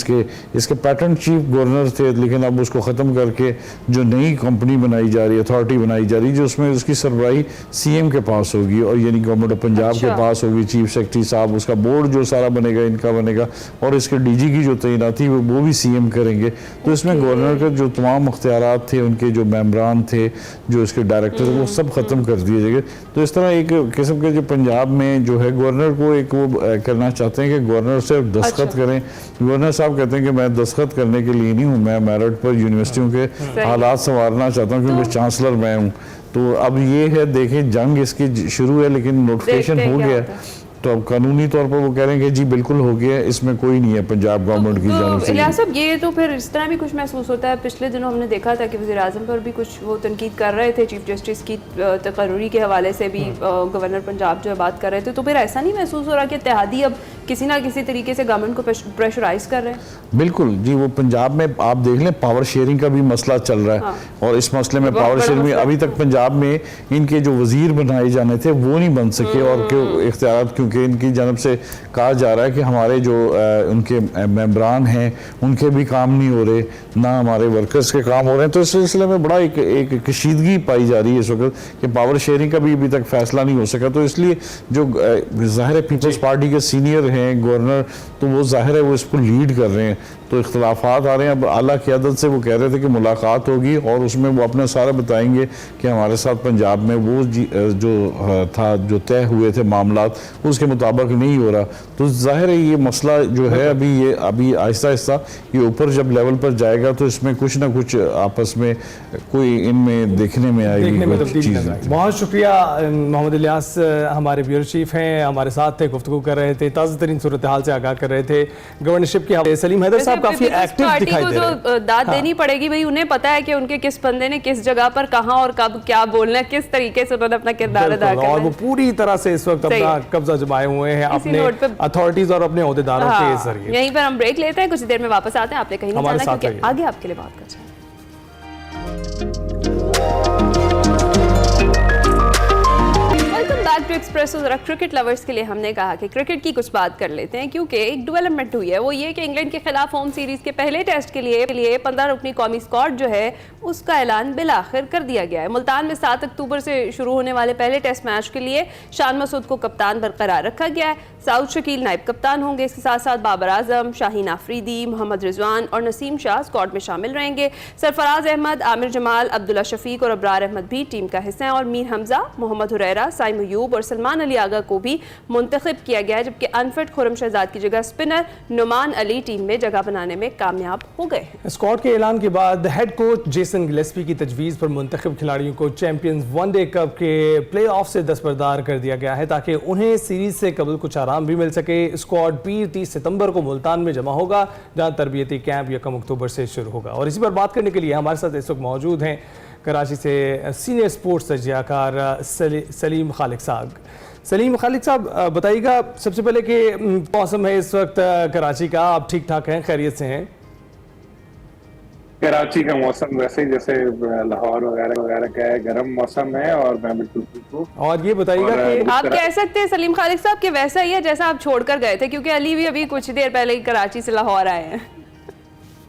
Speaker 6: इसके पैटर्न चीफ गवर्नर थे, लेकिन अब उसको ख़त्म करके जो नई कंपनी बनाई जा रही है, अथॉरिटी बनाई जा रही है, जो उसमें उसकी सरबराही सीएम के पास होगी और यानी गवर्नमेंट ऑफ पंजाब के पास होगी। चीफ सेक्रेटरी साहब, उसका बोर्ड जो सारा बनेगा इनका बनेगा और इसके डीजी की जो तैनाती वो भी सीएम करेंगे। तो इसमें गवर्नर के जो तमाम अख्तियारात थे, उनके जो मेम्बरान थे, जो इसके डायरेक्टर, वो सब ख़त्म कर दिए जाएंगे। तो इस तरह एक किस्म के जो पंजाब में जो है गवर्नर को एक वो करना चाहते हैं कि गवर्नर सिर्फ दस्तखत करें। गवर्नर साहब कहते हैं कि मैं दस्तखत करने के लिए नहीं हूँ, मैं मेरिट पर यूनिवर्सिटियों के हालात संवारना चाहता हूँ, क्योंकि चांसलर मैं हूँ। तो अब ये है, देखें जंग इसकी शुरू है, लेकिन नोटिफिकेशन हो गया। तो अब कानूनी तौर पर वो कह रहे हैं कि जी बिल्कुल हो गया, इसमें कोई नहीं है पंजाब गवर्नमेंट की जानिब से।
Speaker 1: इलियास साहब, ये तो फिर इस तरह भी कुछ महसूस होता है, पिछले दिनों हमने देखा था कि वज़ीर आज़म पर भी कुछ वो तनकीद कर रहे थे, चीफ जस्टिस की तकर्री के हवाले से भी गवर्नर पंजाब जो है बात कर रहे थे। तो फिर ऐसा नहीं महसूस हो रहा कि इत्तेहादी अब किसी ना किसी तरीके से गवर्नमेंट को प्रेशराइज कर रहे हैं?
Speaker 6: बिल्कुल जी, वो पंजाब में आप देख लें पावर शेयरिंग का भी मसला चल रहा है।
Speaker 1: हाँ।
Speaker 6: और इस मसले में
Speaker 1: बहुत
Speaker 6: पावर
Speaker 1: बड़ा
Speaker 6: शेयरिंग में
Speaker 1: मसला
Speaker 6: अभी तक पंजाब में इनके जो वजीर बनाए जाने थे वो नहीं बन सके, और इख्तियार क्योंकि इनकी जानब से कहा जा रहा है कि हमारे जो उनके मेंबरान हैं उनके भी काम नहीं हो रहे, ना हमारे वर्कर्स के काम हो रहे हैं। तो इस सिलसिले में बड़ा एक कशीदगी पाई जा रही है इस वक्त कि पावर शेयरिंग का भी अभी तक फैसला नहीं हो सका। तो इसलिए जो ज़ाहिर है पीपल्स पार्टी के सीनियर हैं गवर्नर, तो वो ज़ाहिर है वो इसको लीड कर रहे हैं। तो इख्तलाफात आ रहे हैं। अब आला क़यादत से वो कह रहे थे कि मुलाकात होगी और उसमें वो अपना सारा बताएंगे कि हमारे साथ पंजाब में वो जो था, जो तय हुए थे मामलात, उसके मुताबिक नहीं हो रहा। तो ज़ाहिर है ये मसला जो है अभी आहिस्ता आहिस्ता ये ऊपर जब लेवल पर जाएगा तो इसमें कुछ ना कुछ आपस में कोई इनमें देखने में आएगी चीज़।
Speaker 2: बहुत शुक्रिया मोहम्मद इलियास, हमारे ब्यूरो चीफ हैं, हमारे साथ थे, गुफ्तगू कर रहे थे, ताज़ा तरीन सूरत हाल से आगाह कर रहे थे गवर्नरशिप की। सलीम हैदर साहब काफी एक्टिव दिखाई दे रहे हैं।
Speaker 1: तो दाद देनी पड़ेगी भाई, उन्हें पता है कि उनके किस बंदे ने किस जगह पर कहां और कब क्या बोलना है, किस तरीके से उन्होंने अपना किरदार अदा करना है।
Speaker 2: और वो पूरी तरह से इस वक्त अपना कब्जा जमाए हुए हैं अपने अथॉरिटीज और अपने ओहदेदारों के जरिए।
Speaker 1: यहीं पर हम ब्रेक लेते हैं, कुछ देर में वापस आते हैं। आपने कहीं नहीं जाना क्योंकि आगे आपके लिए बात कर रहे हैं। Back to express. जरा क्रिकेट लवर्स के लिए हमने कहा कि क्रिकेट की कुछ बात कर लेते हैं, क्योंकि एक डेवलपमेंट हुई है, वो ये कि इंग्लैंड के खिलाफ होम सीरीज के पहले टेस्ट के लिए 15 रुकनी कौमी स्क्वाड जो है उसका ऐलान बिलाखिर कर दिया गया है। मुल्तान में 7 अक्टूबर से शुरू होने वाले पहले टेस्ट मैच के लिए शान मसूद को कप्तान बरकरार रखा गया है। साउद शकील नायब कप्तान होंगे। इसके साथ साथ बाबर आजम, शाहीन आफरीदी, मोहम्मद रिजवान और नसीम शाह स्क्वाड में शामिल रहेंगे। सरफराज अहमद, आमिर जमाल, अब्दुल्ला शफीक और अब्रार अहमद भी टीम का हिस्सा हैं, और मीर हमजा, मोहम्मद हुरैरा, साइम अयूब और सलमान अली आगा को भी मुंतखब किया गया है। जबकि अनफिट खुरम शहजाद की जगह स्पिनर नुमान अली टीम में जगह बनाने में कामयाब हो गए हैं।
Speaker 2: स्क्वाड के ऐलान के बाद हेड कोच जेसन गिलेस्पी की तजवीज़ पर मुंतखब खिलाड़ियों को चैंपियंस वनडे कप के प्ले ऑफ से दस्तबरदार कर दिया गया है ताकि उन्हें सीरीज से कबल कुछ आराम भी मिल सके। स्क्वाड पीर 30 सितंबर को मुल्तान में जमा होगा, जहां तरबियती कैंप 1 अक्टूबर से शुरू होगा। और इसी पर बात करने के लिए हमारे साथ इस वक्त मौजूद हैं कराची से सीनियर स्पोर्ट्स तजज़ियाकार सलीम खालिक साहब। सलीम खालिक साहब, बताइएगा सबसे पहले कि मौसम है इस वक्त कराची का, आप ठीक ठाक हैं, खैरियत से हैं?
Speaker 7: कराची का मौसम वैसे ही जैसे लाहौर वगैरह का है, गर्म मौसम है और मैं बिल्कुल ठीक हूँ।
Speaker 2: और ये बताइएगा कि
Speaker 1: आप कह सकते हैं सलीम खालिक साहब कि वैसा ही है जैसा आप छोड़कर गए थे, क्योंकि अली भी अभी कुछ देर पहले ही कराची से लाहौर आए हैं।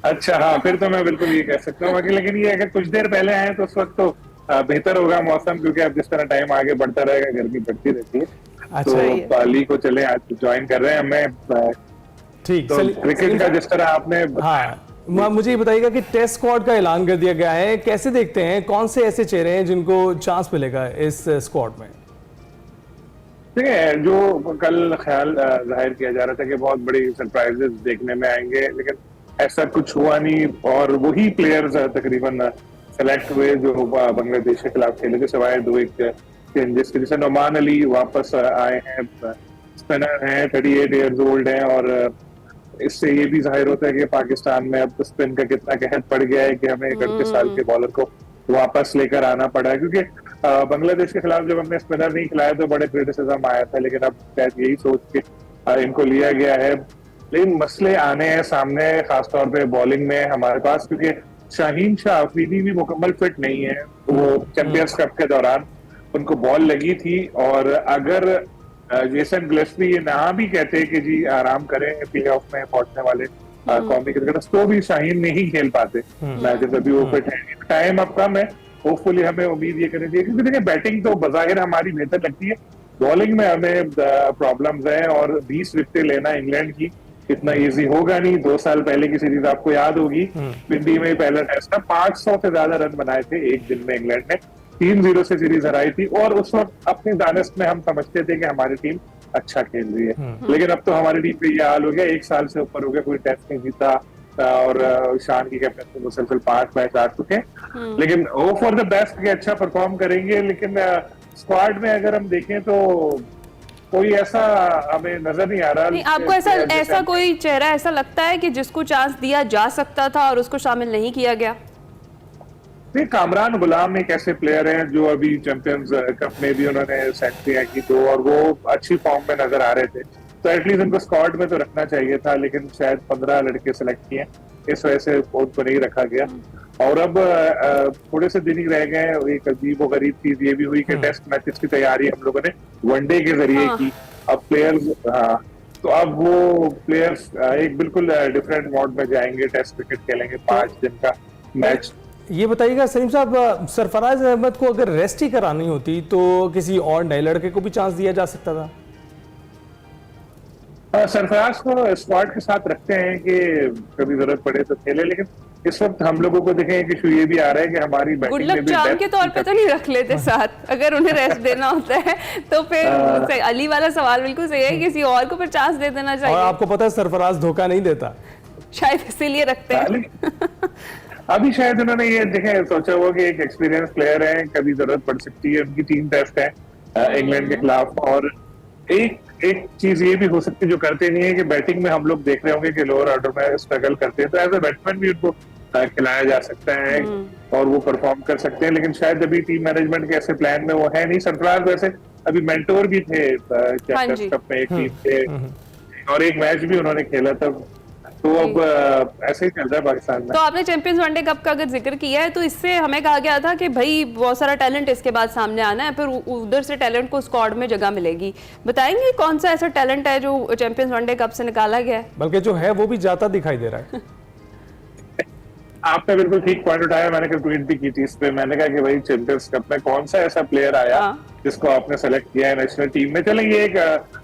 Speaker 7: अच्छा, हाँ, फिर तो मैं बिल्कुल ये कह सकता हूँ, लेकिन ये अगर कुछ देर पहले आए तो उस वक्त तो बेहतर होगा मौसम, क्योंकि अब जिस तरह टाइम आगे बढ़ता रहेगा गर्मी बढ़ती रहती है।
Speaker 2: अच्छा,
Speaker 7: तो अली को चले आज ज्वाइन कर रहे हैं हमें।
Speaker 2: ठीक,
Speaker 7: तो क्रिकेट का जिस तरह आपने
Speaker 2: मुझे ये बताइएगा कि टेस्ट स्क्वाड का ऐलान कर दिया गया है, कैसे देखते हैं, कौन से ऐसे चेहरे हैं जिनको चांस मिलेगा इस स्क्वाड में?
Speaker 7: ठीक है, जो कल ख्याल जाहिर किया जा रहा था कि बहुत बड़ी सरप्राइजेस देखने में आएंगे, लेकिन ऐसा कुछ हुआ नहीं और वही प्लेयर्स तकरीबन सेलेक्ट हुए जो बांग्लादेश के खिलाफ खेले थे, सिवाय 2-1 चेंजेस के। जैसे नुमान अली वापस आए हैं, स्पिनर हैं, 38 ईयर्स ओल्ड हैं, और इससे ये भी जाहिर होता है कि पाकिस्तान में अब स्पिन का कितना कहर पड़ गया है कि हमें 31 साल के बॉलर को वापस लेकर आना पड़ा है। क्योंकि बांग्लादेश के खिलाफ जब हमने स्पिनर नहीं खिलाया तो बड़े क्रिटिसिज्म आया था, लेकिन अब शायद यही सोच के इनको लिया गया है। लेकिन मसले आने हैं सामने, खासतौर पे बॉलिंग में हमारे पास, क्योंकि शाहीन शाह अफरीदी भी मुकम्मल फिट नहीं है। वो चैंपियंस कप के दौरान उनको बॉल लगी थी, और अगर जेसन गिलेस्पी ये ना भी कहते कि जी आराम करें प्ले ऑफ में पहुंचने वाले कौमी क्रिकेटर्स, तो भी शाहीन नहीं खेल पाते मैचेस, अभी वो फिट है। टाइम अब कम है, होपफुली हमें उम्मीद ये करनी चाहिए, क्योंकि देखिए बैटिंग तो बजाहिर हमारी बेहतर लगती है, बॉलिंग में हमें प्रॉब्लम्स हैं, और 20 विकेटें लेना इंग्लैंड की इतना इजी होगा नहीं। 2 साल पहले की सीरीज आपको याद होगी, पिंडी में पहला टेस्ट था, 500 से ज्यादा रन बनाए थे एक दिन में इंग्लैंड ने, 3-0 से सीरीज हराई थी, और उस वक्त अपनी दानिश में हम समझते थे कि हमारी टीम अच्छा खेल रही है। लेकिन अब तो हमारी टीम पे ये हाल हो गया, 1 साल से ऊपर हो गया, कोई टेस्ट नहीं जीता, और शान की कैप्टन मुसलसल 5 मैच आ चुके हैं। लेकिन होप फॉर द बेस्ट कि अच्छा परफॉर्म करेंगे। लेकिन स्क्वाड में अगर हम देखें तो कोई ऐसा हमें नजर नहीं आ रहा।
Speaker 1: नहीं, आपको ऐसा कोई चेहरा ऐसा लगता है कि जिसको चांस दिया जा सकता था और उसको शामिल नहीं किया गया?
Speaker 7: कामरान गुलाम एक ऐसे प्लेयर हैं जो अभी चैंपियंस कप में भी उन्होंने सेंचुरियां की 2, और वो अच्छी फॉर्म में नजर आ रहे थे। तो एटलीस्ट उनको स्क्वाड में तो रखना चाहिए था, लेकिन शायद 15 लड़के सेलेक्ट किए, इस वजह से उनको नहीं रखा गया। और अब थोड़े से दिन ही रह गए। एक अजीब और गरीब चीज ये भी हुई कि टेस्ट मैचेस की तैयारी हम लोगों ने वनडे के जरिए की। अब प्लेयर्स तो अब वो प्लेयर्स एक बिल्कुल डिफरेंट मोड में जाएंगे, टेस्ट क्रिकेट खेलेंगे, 5 दिन का मैच।
Speaker 2: ये बताइएगा सलीम साहब, सरफराज अहमद को अगर रेस्ट ही करानी होती तो किसी और नए लड़के को भी चांस दिया जा सकता था?
Speaker 7: सरफराज को स्क्वाड के साथ रखते हैं कि कभी जरूरत पड़े तो खेले, लेकिन इस वक्त हम लोगों को देखें कि इशू ये भी आ रहा है कि हमारी बैटिंग में भी
Speaker 1: चाम के तौर पे तो नहीं रख लेते साथ, अगर उन्हें रेस्ट देना होता है तो फिर अली वाला सवाल बिल्कुल सही है, किसी और को फिर चांस दे देना चाहिए।
Speaker 2: और आपको पता है सरफराज धोखा नहीं देता,
Speaker 1: शायद इसीलिए रखते हैं।
Speaker 7: अभी शायद उन्होंने ये देखे सोचा हुआ कि एक एक्सपीरियंस प्लेयर है, कभी जरूरत पड़ सकती है। उनकी 3 टेस्ट है इंग्लैंड के खिलाफ। और एक चीज ये भी हो सकती है जो करते नहीं है कि बैटिंग में हम लोग देख रहे होंगे कि लोअर ऑर्डर में स्ट्रगल करते हैं, तो एज ए बैट्समैन भी उनको खिलाया जा सकता है और वो परफॉर्म कर सकते हैं। लेकिन शायद अभी टीम मैनेजमेंट के ऐसे प्लान में वो है नहीं। सरफराज वैसे अभी मेंटोर भी थे चैंपियंस कप में एक टीम के, और एक मैच भी उन्होंने खेला था। तो अब ऐसे ही चल रहा है पाकिस्तान में।
Speaker 1: तो आपने चैंपियंस वनडे कप का अगर जिक्र किया है तो इससे हमें कहा गया था कि भाई बहुत सारा टैलेंट इसके बाद सामने आना है, फिर उधर से टैलेंट को स्क्वाड में जगह मिलेगी। बताएंगे कौन सा ऐसा टैलेंट है जो चैंपियंस वनडे कप से निकाला गया है?
Speaker 2: बल्कि जो है वो भी जाता दिखाई दे रहा है।
Speaker 7: आपने बिल्कुल ठीक पॉइंट उठाया, मैंने कल ट्वीट भी की थी इस पे। मैंने कहा कि भाई चैंपियंस कप में कौन सा ऐसा प्लेयर आया जिसको आपने सेलेक्ट किया है नेशनल टीम में। चलें, ये एक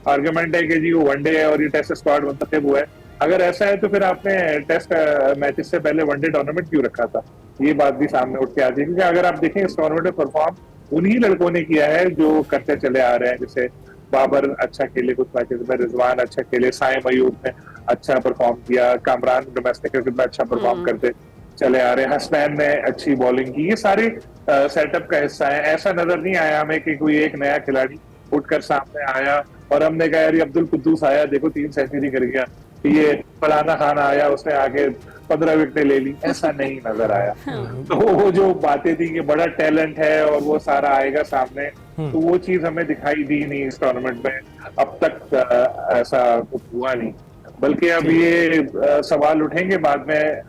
Speaker 7: आर्गुमेंट है कि जी वो वनडे है और ये टेस्ट स्क्वाड मुंतखब हुआ है। अगर ऐसा है तो फिर आपने टेस्ट मैचेस से पहले वनडे टूर्नामेंट क्यों रखा था? ये बात भी सामने उठ के आती है, क्योंकि अगर आप देखें इस टूर्नामेंट में परफॉर्म उन्हीं लड़कों ने किया है जो करते चले आ रहे हैं। जैसे बाबर अच्छा खेले कुछ मैचेस में, रिजवान अच्छा खेले, साइम अयूब ने अच्छा परफॉर्म किया, कामरान डोमेस्टिक क्रिकेट में अच्छा परफॉर्म करते चले आ रहे हैं, हसनैन ने अच्छी बॉलिंग की। ये सारे सेटअप का हिस्सा है। ऐसा नजर नहीं आया हमें कि कोई एक नया खिलाड़ी उठकर सामने आया और हमने कहा यार अब्दुल कुद्दूस आया, देखो 3 सेंचुरी कर गया, ये फलाना खान आया उसने आगे 15 विकेटें ले ली। ऐसा नहीं नजर आया। तो वो जो बातें थी कि बड़ा टैलेंट है और वो सारा आएगा सामने, तो वो चीज हमें दिखाई दी नहीं इस टूर्नामेंट में। अब तक ऐसा कुछ हुआ नहीं, बल्कि अब ये सवाल उठेंगे बाद में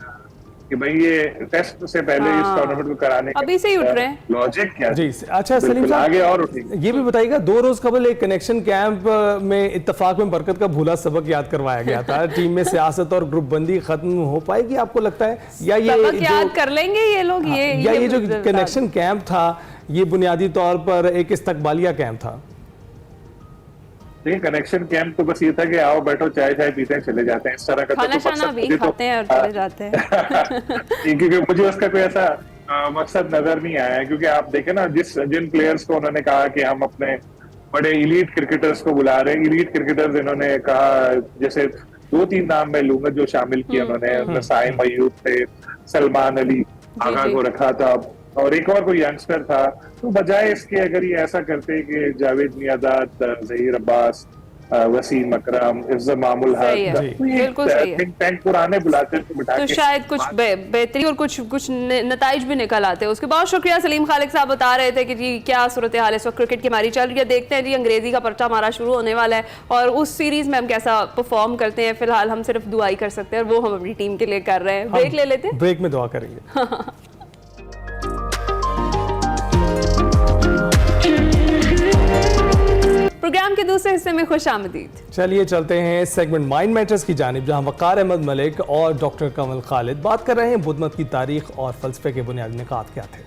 Speaker 7: कि भाई ये टेस्ट से पहले इस टूर्नामेंट को कराने
Speaker 1: अभी से ही उठ रहे हैं,
Speaker 7: लॉजिक क्या है?
Speaker 2: जी अच्छा सलीम साहब,
Speaker 7: आगे और उठेंगे।
Speaker 2: ये भी बताइएगा 2 रोज कबल एक कनेक्शन कैंप में इत्तेफाक में बरकत का भूला सबक याद करवाया गया था। टीम में सियासत और ग्रुप बंदी खत्म हो पाएगी आपको लगता है, या ये
Speaker 1: सबक याद कर लेंगे ये लोग?
Speaker 2: ये जो कनेक्शन कैंप था ये बुनियादी तौर पर एक इस्तकबालिया कैंप था?
Speaker 7: देखिए, कनेक्शन कैंप तो बस ये था कि आओ बैठो चाय पीते हैं चले जाते हैं, इस तरह का
Speaker 1: खाना शाना भी खाते हैं और चले जाते हैं।
Speaker 7: क्योंकि मुझे उसका कोई ऐसा मकसद नजर नहीं आया है। क्योंकि आप देखें ना, जिन प्लेयर्स को उन्होंने कहा कि हम अपने बड़े इलीट क्रिकेटर्स को बुला रहे हैं, इलीट क्रिकेटर्स इन्होंने कहा, जैसे 2-3 नाम मैं लूंगा जो शामिल किए उन्होंने, साइम अयूब थे, सलमान अली आगा को रखा था और एक और कोई यंगस्टर था। तो बजाय इसके अगर ये ऐसा करते कि जावेद मियादाद, जहीर अब्बास, वसीम अकरम, इज्जत मामूल हक,
Speaker 1: बिल्कुल सही है,
Speaker 7: टैंक पुराने बुलाते हैं
Speaker 1: तो शायद कुछ बेहतरी और कुछ नताइज भी निकल आते हैं। उसके बहुत शुक्रिया। सलीम खालिक साहब बता रहे थे कि जी क्या सूरत हाल है इस वक्त क्रिकेट की हमारी चल रही है। देखते हैं जी, अंग्रेजी का पर्चा हमारा शुरू होने वाला है और उस सीरीज में हम कैसा परफॉर्म करते हैं। फिलहाल हम सिर्फ दुआई कर सकते हैं और वो हम अपनी टीम के लिए कर रहे हैं। ब्रेक ले लेते हैं,
Speaker 2: ब्रेक में दुआ करेंगे।
Speaker 1: प्रोग्राम के दूसरे हिस्से में खुश आमदीद।
Speaker 2: चलिए चलते हैं सेगमेंट माइंड मैटर्स की जानिब, जहां वकार अहमद मलिक और डॉक्टर कमल खालिद बात कर रहे हैं बुद्ध मत की तारीख और फलसफे के बुनियादी निकात क्या थे।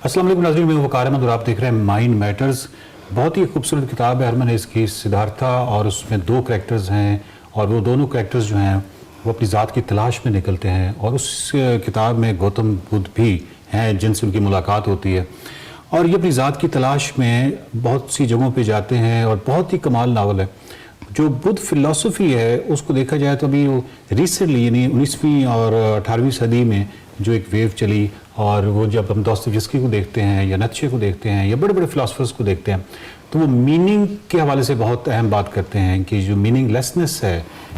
Speaker 8: अस्सलाम वालेकुम नाज़रीन, मैं वकार अहमद और आप देख रहे हैं माइंड मैटर्स। बहुत ही खूबसूरत किताब है हरमन इसकी, सिद्धार्था, और उसमें 2 कैरेक्टर्स हैं और वो दोनों कैरेक्टर्स जो हैं वो अपनी ज़ात की तलाश में निकलते हैं। और उस किताब में गौतम बुद्ध भी हैं जिनसे उनकी मुलाकात होती है और ये अपनी ज़ात की तलाश में बहुत सी जगहों पे जाते हैं और बहुत ही कमाल नावल है। जो बुद्ध फिलॉसफी है उसको देखा जाए तो अभी वो रिसेंटली यानी 19वीं और 18वीं सदी में जो एक वेव चली, और वो जब हम दोस्तोयेव्स्की को देखते हैं या नीत्शे को देखते हैं या बड़े बड़े फिलासफर्स को देखते हैं तो वो मीनिंग के हवाले से बहुत अहम बात करते हैं कि जो मीनिंगलेसनेस है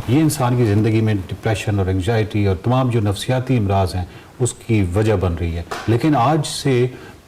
Speaker 8: ये इंसान की ज़िंदगी में डिप्रेशन और एंग्जाइटी और तमाम जो नफ्सियाती अमराज हैं उसकी वजह बन रही है। लेकिन आज से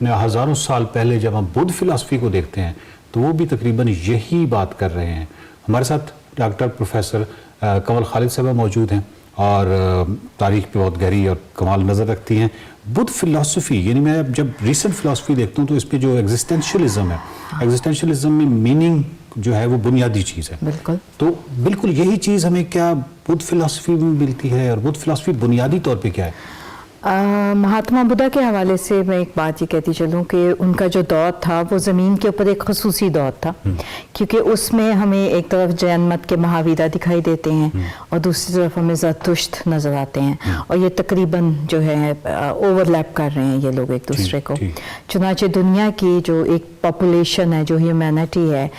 Speaker 8: हज़ारों साल पहले जब हम बुद्ध फिलॉसफी को देखते हैं तो वो भी तकरीबन यही बात कर रहे हैं। हमारे साथ डॉक्टर प्रोफेसर कंवल खालिद साहब मौजूद हैं और तारीख पे बहुत गहरी और कमाल नज़र रखती हैं। बुद्ध फिलॉसफी यानी मैं जब रिसेंट फिलॉसफी देखता हूँ तो इस पे जो एग्जिस्टेंशियलिज्म है, एग्जिस्टेंशियलिज्म में मीनिंग जो है वो बुनियादी चीज़ है।
Speaker 9: बिल्कुल।
Speaker 8: तो बिल्कुल यही चीज़ हमें क्या बुद्ध फिलॉसफी में मिलती है, और बुद्ध फिलॉसफी बुनियादी तौर पे क्या है?
Speaker 9: महात्मा बुद्धा के हवाले से मैं एक बात ये कहती चलूँ कि उनका जो दौर था वो ज़मीन के ऊपर एक खसूसी दौर था, क्योंकि उसमें हमें एक तरफ जैन मत के महावीरा दिखाई देते हैं और दूसरी तरफ हमें ज़रतुश्त नज़र आते हैं, और ये तकरीबन जो है ओवरलैप कर रहे हैं ये लोग एक दूसरे को। चुनांचे दुनिया की जो एक पॉपुलेशन है, जो ह्यूमैनिटी है,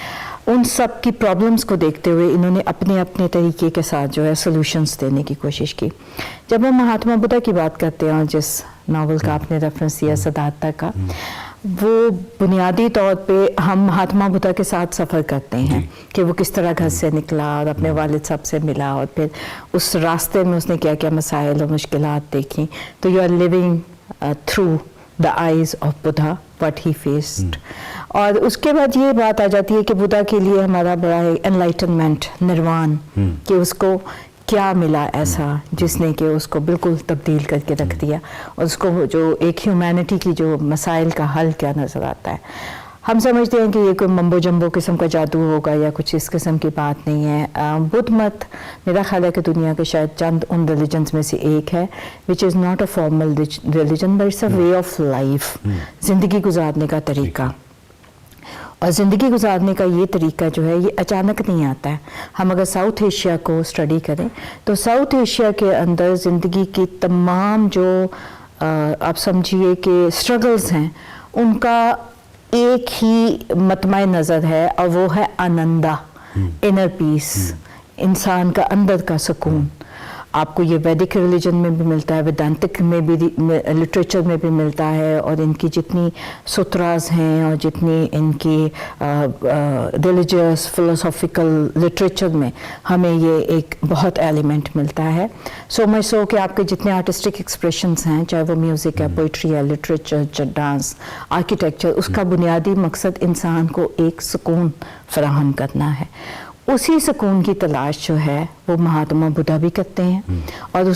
Speaker 9: उन सब की प्रॉब्लम्स को देखते हुए इन्होंने अपने अपने तरीके के साथ जो है सॉल्यूशंस देने की कोशिश की। जब हम महात्मा बुद्धा की बात करते हैं, जिस नावल का आपने रेफरेंस दिया सिद्धार्था का, वो बुनियादी तौर पे हम महात्मा बुद्धा के साथ सफ़र करते हैं कि वो किस तरह घर से निकला और अपने वालिद साहब से मिला, और फिर उस रास्ते में उसने क्या क्या मसाइल और मुश्किलात देखी। तो you are living through the eyes of Buddha what he faced. और उसके बाद ये बात आ जाती है कि बुद्धा के लिए हमारा बड़ा है एनलाइटनमेंट, निर्वाण, कि उसको क्या मिला ऐसा जिसने कि उसको बिल्कुल तब्दील करके रख दिया, और उसको जो एक ह्यूमैनिटी की जो मसाइल का हल क्या नज़र आता है। हम समझते हैं कि ये कोई मम्बो जम्बो किस्म का जादू होगा या कुछ इस किस्म की बात नहीं है। बुद्ध मत मेरा ख्याल है कि दुनिया के शायद चंद उन रिलीजन्स में से एक है which is not a formal religion but it's a way of life, ज़िंदगी गुजारने का तरीका। और ज़िंदगी गुजारने का ये तरीका जो है ये अचानक नहीं आता है। हम अगर साउथ एशिया को स्टडी करें तो साउथ एशिया के अंदर ज़िंदगी की तमाम जो आप समझिए कि स्ट्रगल्स हैं, उनका एक ही मतमा नज़र है, और वो है आनंदा, इनर पीस, इंसान का अंदर का सुकून। आपको ये वैदिक रिलीजन में भी मिलता है, वेदांतिक में भी, लिटरेचर में भी मिलता है, और इनकी जितनी सूत्रास हैं और जितनी इनकी रिलीजियस फिलोसॉफिकल लिटरेचर में हमें ये एक बहुत एलिमेंट मिलता है। सो मच सो कि आपके जितने आर्टिस्टिक एक्सप्रेशंस हैं, चाहे वो म्यूज़िक है, पोइट्री है, लिटरेचर, डांस, आर्किटेक्चर, उसका बुनियादी मकसद इंसान को एक सुकून फराहम करना है। उसी सुकून की तलाश जो है वो महात्मा बुद्धा भी करते हैं, और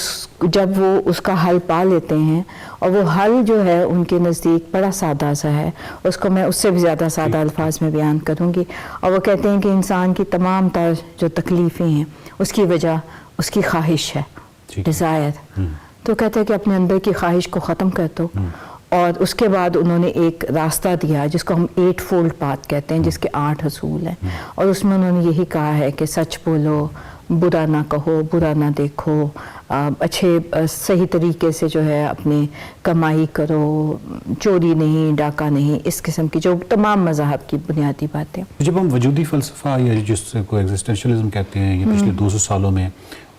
Speaker 9: जब वो उसका हल पा लेते हैं, और वो हल जो है उनके नज़दीक बड़ा सादा सा है, उसको मैं उससे भी ज़्यादा सादा अल्फाज में बयान करूँगी। और वो कहते हैं कि इंसान की तमाम तर जो तकलीफ़ें हैं उसकी वजह उसकी ख्वाहिश है, डिज़ायर। तो कहते हैं कि अपने अंदर की ख्वाहिश को ख़त्म कर दो, और उसके बाद उन्होंने एक रास्ता दिया जिसको हम 8 फोल्ड पाथ कहते हैं, जिसके 8 असूल हैं, और उसमें उन्होंने यही कहा है कि सच बोलो, बुरा ना कहो, बुरा ना देखो, अच्छे सही तरीके से जो है अपनी कमाई करो, चोरी नहीं, डाका नहीं, इस किस्म की जो तमाम मज़हब की बुनियादी बातें।
Speaker 8: जब हम वजूदी फ़लसफ़ा या जिसको एग्जिस्टेंशियलिज्म कहते हैं, ये पिछले 200 सालों में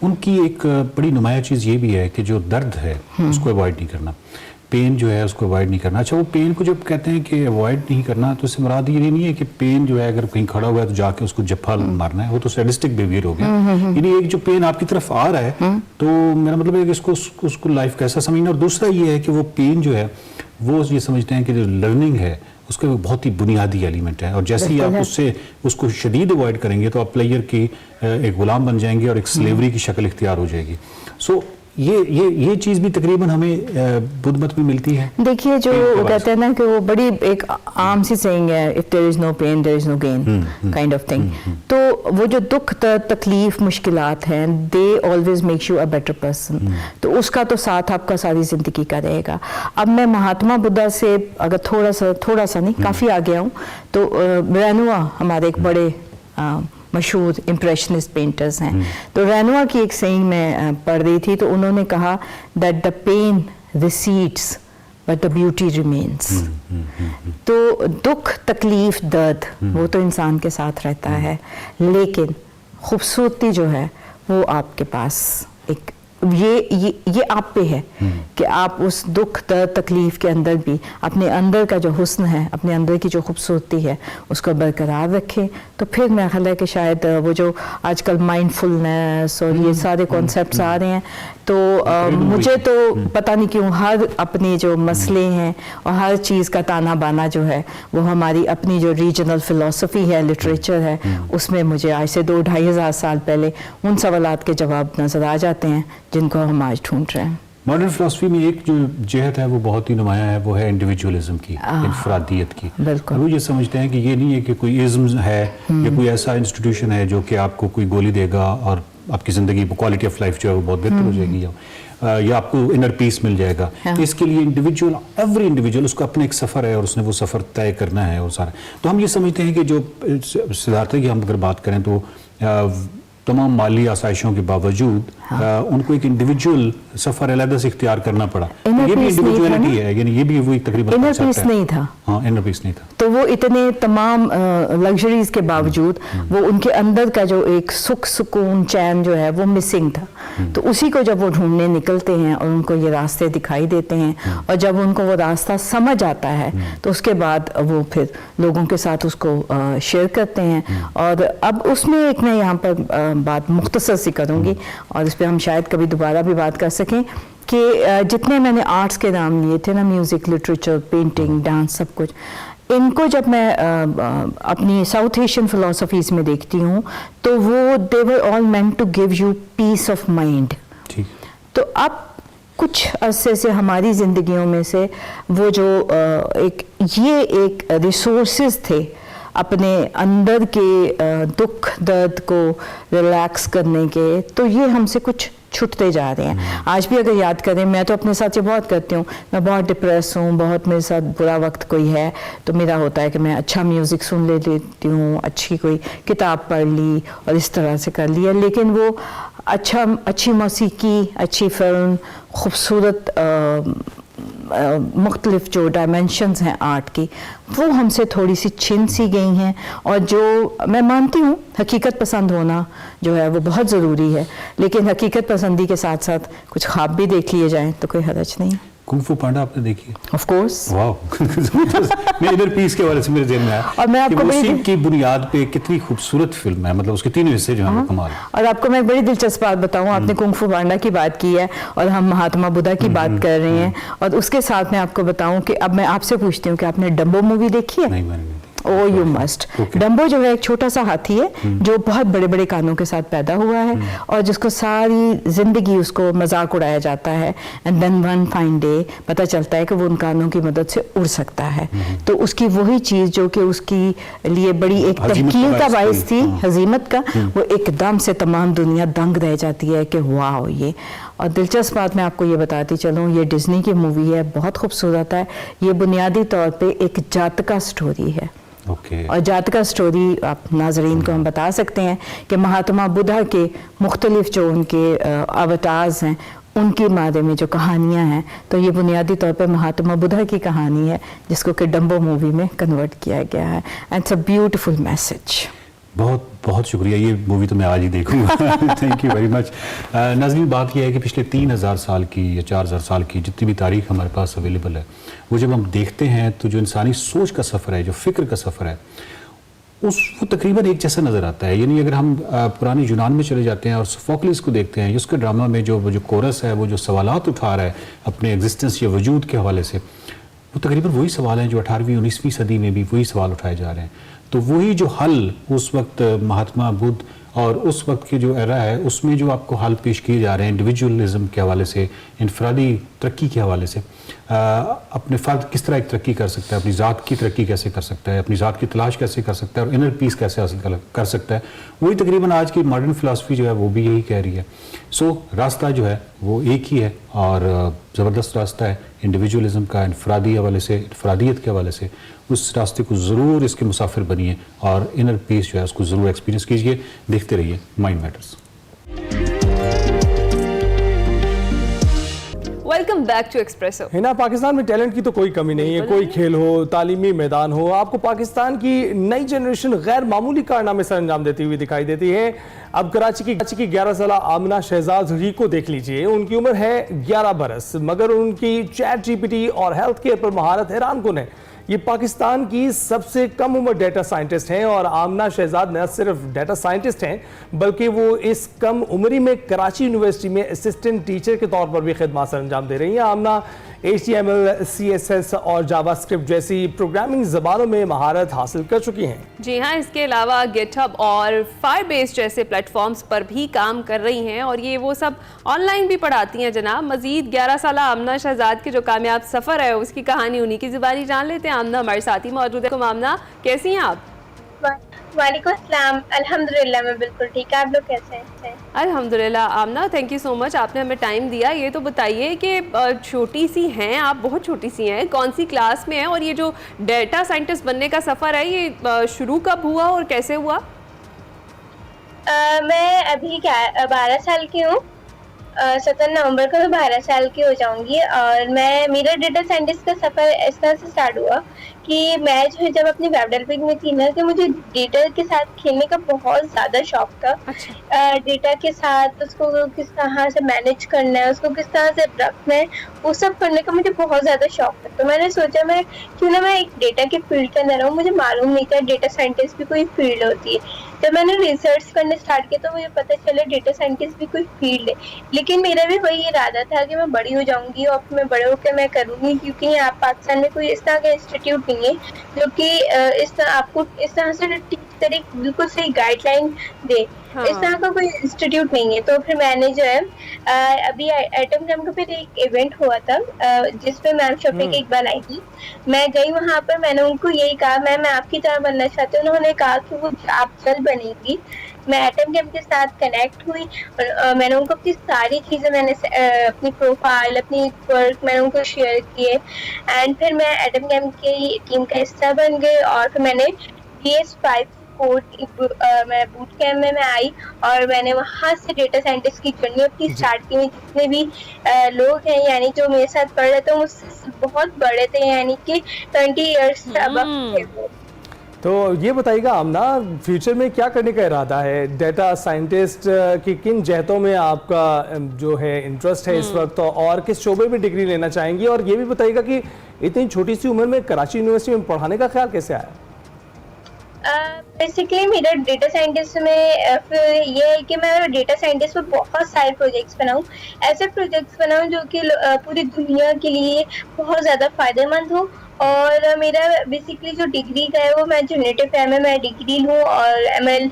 Speaker 8: उनकी एक बड़ी नुमाया चीज़ ये भी है कि जो दर्द है उसको अवॉइड नहीं करना, पेन जो है उसको अवॉइड नहीं करना। अच्छा, वो पेन को जब कहते हैं कि अवॉइड नहीं करना, तो इससे मुराद ये नहीं है कि पेन जो है अगर कहीं खड़ा हुआ है तो जाके उसको जफ्फा मारना है, वो तो सैडिस्टिक बिहेवियर हो गया। यानी एक जो पेन आपकी तरफ आ रहा है, तो मेरा मतलब है कि उसको लाइफ कैसा समझना। और दूसरा ये है कि वो पेन जो है वो ये समझते हैं कि जो लर्निंग है उसका बहुत ही बुनियादी एलिमेंट है, और जैसे ही आप उसको शदीद अवॉइड करेंगे तो आप प्लेयर की एक गुलाम बन जाएंगे और एक स्लेवरी की शक्ल इख्तियार हो जाएगी। सो ये चीज़ भी तकरीबन हमें बुद्ध मत में मिलती है।
Speaker 9: देखिए, जो कहते हैं ना कि वो बड़ी एक आम सी सेइंग है, if there is no pain there is no gain kind of thing. तो वो जो दुख, तकलीफ, मुश्किलात हैं, they always make you a better person. तो उसका तो साथ आपका सारी जिंदगी का रहेगा। अब मैं महात्मा बुद्धा से अगर थोड़ा सा नहीं काफ़ी आगे आऊँ तो रेनुआ हमारे एक बड़े मशहूर इम्प्रेशनिस्ट पेंटर्स हैं। तो रेनुआ की एक सेइंग मैं पढ़ रही थी, तो उन्होंने कहा that the pain recedes but the beauty remains. तो दुख, तकलीफ, दर्द वो तो इंसान के साथ रहता है, लेकिन खूबसूरती जो है वो आपके पास एक ये आप पे है कि आप उस दुख, दर्द, तकलीफ के अंदर भी अपने अंदर का जो हुस्न है, अपने अंदर की जो खूबसूरती है, उसको बरकरार रखें। तो फिर मेरा ख्याल है कि शायद वो जो आजकल माइंडफुलनेस और ये सारे कॉन्सेप्ट्स आ रहे हैं तो मुझे तो पता नहीं क्यों हर अपने जो मसले हैं और हर चीज़ का ताना बाना जो है वो हमारी अपनी जो रीजनल फ़िलासफ़ी है, लिटरेचर है, उसमें मुझे आज से 2-2.5 हज़ार साल पहले उन सवालात के जवाब नज़र आ जाते हैं जिनको हम आज ढूंढ रहे हैं।
Speaker 8: मॉडर्न फिलॉसफी में एक जो जहत है वो बहुत ही नुमाया है, वो है इंडिविजुअलिज्म की, इनफरादियत की।
Speaker 9: बिल्कुल।
Speaker 8: वो ये समझते हैं कि ये नहीं है कि कोई इज़्म है या कोई ऐसा इंस्टीट्यूशन है जो कि आपको कोई गोली देगा और आपकी ज़िंदगी क्वालिटी ऑफ लाइफ जो है वो बहुत बेहतर हो जाएगी, या आपको इनर पीस मिल जाएगा। इसके लिए इंडिविजुअल, एवरी इंडिविजुअल, उसका अपना एक सफ़र है और उसने वो सफ़र तय करना है और सारा। तो हम ये समझते हैं कि जो सिद्धार्थ की हम अगर बात करें तो तमाम माली आसाइशों के बावजूद उनको एक इंडिविजुअल सफ़र अलग से इख्तियार करना पड़ा। ये भी इंडिविजुअलिटी है, यानी ये भी वही तकरीबन
Speaker 9: इनर पीस नहीं था।
Speaker 8: हाँ, इनर पीस नहीं था।
Speaker 9: तो वो इतने तमाम लग्जरीज के बावजूद वो उनके अंदर का जो एक सुख सुकून चैन जो है वो मिसिंग था। तो उसी को जब वो ढूंढने निकलते हैं और उनको ये रास्ते दिखाई देते हैं और जब उनको वो रास्ता समझ आता है तो उसके बाद वो फिर लोगों के साथ उसको शेयर करते हैं। और अब उसमें एक मैं यहाँ पर बात मुख्तसर सी करूँगी और इस पर हम शायद कभी दोबारा भी बात कर सकें कि जितने मैंने आर्ट्स के नाम लिए थे ना, म्यूज़िक, लिटरेचर, पेंटिंग, डांस, सब कुछ, इनको जब मैं अपनी साउथ एशियन फिलोसफीज में देखती हूँ तो वो they were all meant to give you peace of mind. तो अब कुछ अरसे से हमारी ज़िंदगियों में से वो जो एक रिसोर्सेज थे अपने अंदर के दुख दर्द को रिलैक्स करने के, तो ये हमसे कुछ छूटते जा रहे हैं। आज भी अगर याद करें, मैं तो अपने साथ ये बहुत करती हूँ, मैं बहुत डिप्रेस हूँ, बहुत मेरे साथ बुरा वक्त कोई है तो मेरा होता है कि मैं अच्छा म्यूज़िक सुन लेती हूँ, अच्छी कोई किताब पढ़ ली और इस तरह से कर लिया। लेकिन वो अच्छी मौसीकी, अच्छी फिल्म, खूबसूरत मुख्तलिफ जो डायमेंशंस हैं आर्ट की, वो हमसे थोड़ी सी छिन सी गई हैं। और जो मैं मानती हूँ हकीकत पसंद होना जो है वो बहुत ज़रूरी है, लेकिन हकीकत पसंदी के साथ साथ कुछ ख्वाब भी देख लिए जाएं तो कोई हरज नहीं।
Speaker 8: कुंग फू पांडा आपने देखी है?
Speaker 9: Of course.
Speaker 8: वाह। मैं इधर पीस के बारे से मेरे ज़हन में आया
Speaker 9: और मैं आपको
Speaker 8: उसी की बुनियाद पे कितनी खूबसूरत फिल्म है, मतलब उसके तीनों हिस्से जो हैं कमाल।
Speaker 9: और आपको मैं एक बड़ी दिलचस्प बात बताऊं, आपने कुंग फू पांडा की बात की है और हम महात्मा बुद्धा की बात कर रहे हैं, और उसके साथ मैं आपको बताऊं कि अब मैं आपसे पूछती हूँ कि आपने डम्बो मूवी देखी है?
Speaker 8: नहीं, मैंने नहीं।
Speaker 9: ओ यू मस्ट। डम्बो जो है एक छोटा सा हाथी है जो बहुत बड़े बड़े कानों के साथ पैदा हुआ है और जिसको सारी जिंदगी उसको मजाक उड़ाया जाता है, and then one fine day पता चलता है कि वो उन कानों की मदद से उड़ सकता है। तो उसकी वही चीज़ जो कि उसकी लिए बड़ी एक तहकीर का बायस थी, हजीमत का, वो एकदम से तमाम दुनिया दंग रह जाती है कि वाह ये। और दिलचस्प बात मैं आपको ये बताती चलूँ, ये डिज्नी की मूवी है, बहुत खूबसूरत है। ये बुनियादी तौर पे एक जातका स्टोरी है। और जातका स्टोरी आप नाजरीन को हम बता सकते हैं कि महात्मा बुद्धा के मुख्तलिफ जो उनके अवतार्स हैं उनके बारे में जो कहानियाँ हैं, तो ये बुनियादी तौर पे महात्मा बुद्धा की कहानी है जिसको कि डम्बो मूवी में कन्वर्ट किया गया है। And it's a beautiful message.
Speaker 8: बहुत बहुत शुक्रिया, ये मूवी तो मैं आज ही देखूंगा। Thank you very much. नाज़रीन, बात यह है कि पिछले 3000 साल की या 4000 साल की जितनी भी तारीख हमारे पास अवेलेबल है, वो जब हम देखते हैं तो जो इंसानी सोच का सफ़र है, जो फ़िक्र का सफ़र है, वो तकरीबन एक जैसा नज़र आता है। यानी अगर हम पुरानी यूनान में चले जाते हैं और सोफोक्लिस को देखते हैं, उसके ड्रामा में जो कोरस है, वो जो सवालात उठा रहा है अपने एग्जिस्टेंस या वजूद के हवाले से, वो तकरीबन वही सवाल हैं जो 18वीं 19वीं सदी में भी वही सवाल उठाए जा रहे हैं। तो वही जो हल उस वक्त महात्मा बुद्ध और उस वक्त की जो एरा है उसमें जो आपको हल पेश किए जा रहे हैं इंडिविजुअलिज्म के हवाले से, इनफरादी तरक्की के हवाले से, अपने फ़र्द किस तरह एक तरक्की कर सकता है, अपनी ज़ात की तरक्की कैसे कर सकता है, अपनी ज़ात की तलाश कैसे कर सकता है और इनर पीस कैसे हासिल कर सकता है, वही तकरीबन आज की मॉडर्न फ़िलासफ़ी जो है वो भी यही कह रही है। सो रास्ता जो है वो एक ही है और ज़बरदस्त रास्ता है इंडिविजुअलिज्म का, इनफरादी हवाले से, इनफरादियत के हवाले से। उस रास्ते को ज़रूर इसके मुसाफिर बनिए और इनर पीस जो है उसको ज़रूर एक्सपीरियंस कीजिए। देखते रहिए mind matters.
Speaker 1: Welcome back to expresso.
Speaker 2: है ना, पाकिस्तान में टैलेंट की तो कोई कमी नहीं है, कोई खेल हो, तालीमी मैदान हो, आपको पाकिस्तान की नई जनरेशन गैर मामूली कारनामे से अंजाम देती हुई दिखाई देती है। अब कराची की 11 साल आमना शहजाद रीको देख लीजिए, उनकी उम्र है 11 बरस, मगर उनकी चैट जीपीटी और हेल्थ केयर पर महारत हैरान कुन है। ये पाकिस्तान की सबसे कम उम्र डेटा साइंटिस्ट हैं और आमना शहजाद न सिर्फ डेटा साइंटिस्ट हैं बल्कि वो इस कम उम्री में कराची यूनिवर्सिटी में असिस्टेंट टीचर के तौर पर भी खिदमत सर अंजाम दे रही हैं। आमना HTML, CSS और जावास्क्रिप्ट जैसी प्रोग्रामिंग ज़बानों में महारत हासिल कर चुकी हैं।
Speaker 1: जी हाँ, इसके अलावा गिटहब और फायरबेस जैसे प्लेटफॉर्म्स पर भी काम कर रही हैं और ये वो सब ऑनलाइन भी पढ़ाती हैं जनाब। मजीद 11 साल आमना शहजाद के जो कामयाब सफ़र है उसकी कहानी उन्हीं की ज़ुबानी जान लेते हैं। आमना हमारे साथ ही मौजूद है। आमना, कैसी हैं आप?
Speaker 10: वालेकुम अस्सलाम। अल्हम्दुलिल्लाह मैं बिल्कुल ठीक है। आप लोग कैसे हैं?
Speaker 1: अल्हम्दुलिल्लाह। आमना, थैंक यू सो मच, आपने हमें टाइम दिया। ये तो बताइए कि छोटी सी हैं आप, बहुत छोटी सी हैं, कौन सी क्लास में हैं और ये जो डेटा साइंटिस्ट बनने का सफ़र है ये शुरू कब हुआ और कैसे हुआ?
Speaker 10: मैं अभी 12 साल की हूँ। 17 नवंबर को मैं 12 साल की हो जाऊंगी और मेरा डेटा साइंटिस्ट का सफ़र इस तरह से स्टार्ट हुआ कि मैं जो है जब अपनी वेब डेवलपिंग में थी ना तो मुझे डेटा के साथ खेलने का बहुत ज़्यादा शौक था।
Speaker 1: अच्छा।
Speaker 10: डेटा के साथ उसको किस तरह से मैनेज करना है, उसको किस तरह से रखना है, वो सब करने का मुझे बहुत ज़्यादा शौक था। तो मैंने सोचा मैं क्यों ना मैं एक डेटा के फील्ड के अंदर रहूँ। मुझे मालूम नहीं था डेटा साइंटिस्ट भी कोई फील्ड होती है। जब मैंने रिसर्च करने स्टार्ट किया तो मुझे पता चला डेटा साइंटिस्ट भी कोई फील्ड है। लेकिन मेरा भी वही इरादा था कि मैं बड़ी हो जाऊंगी और मैं बड़े होकर मैं करूंगी, क्योंकि यहाँ पाकिस्तान में कोई इस तरह का इंस्टीट्यूट नहीं है जो कि इस तरह आपको इस तरह से टीच करे, बिल्कुल सही गाइडलाइन दे।
Speaker 1: हाँ।
Speaker 10: इस तरह का कोई इंस्टीट्यूट नहीं है। तो फिर मैंने जो है अभी एटम कैंप का फिर एक इवेंट हुआ था जिसमें मैम शफीक इकबाल आई थी। मैं गई वहाँ पर, मैंने उनको यही कहा मैं आपकी तरह बनना चाहती हूँ। उन्होंने कहा कि वो आप जल्द बनेगी। मैं एटम कैंप के साथ कनेक्ट हुई और मैंने उनको अपनी सारी चीज़ें मैंने अपनी प्रोफाइल, अपनी वर्क मैंने उनको शेयर किए एंड फिर मैं एटम कैंप की टीम का हिस्सा बन गई और फिर मैंने DS5 मैं बूट कैम्प में मैं आई और मैंने वहाँ से डेटा साइंटिस्ट की जर्नी अपनी स्टार्ट की। जितने भी लोग हैं यानी जो मेरे साथ पढ़ रहे थे मुझसे बहुत बड़े थे, यानी कि 20 ईयर्स अब थे वो।
Speaker 2: तो ये बताइएगा आमना, फ्यूचर में क्या करने का इरादा है? डेटा साइंटिस्ट की किन जहतों में आपका जो है इंटरेस्ट है इस वक्त और किस शोबे में डिग्री लेना चाहेंगी? और ये भी बताइएगा कि इतनी छोटी सी उम्र में कराची यूनिवर्सिटी में पढ़ाने का ख्याल कैसे आया?
Speaker 10: बेसिकली मेरा डेटा साइंटिस्ट में फिर ये है कि मैं डेटा साइंटिस्ट में बहुत सारे प्रोजेक्ट्स बनाऊं, ऐसे प्रोजेक्ट्स बनाऊं जो कि पूरी दुनिया के लिए बहुत ज़्यादा फायदेमंद हो। और मेरा बेसिकली जो डिग्री का है वो मैं जनरेटिव एआई में डिग्री लूँ और ML,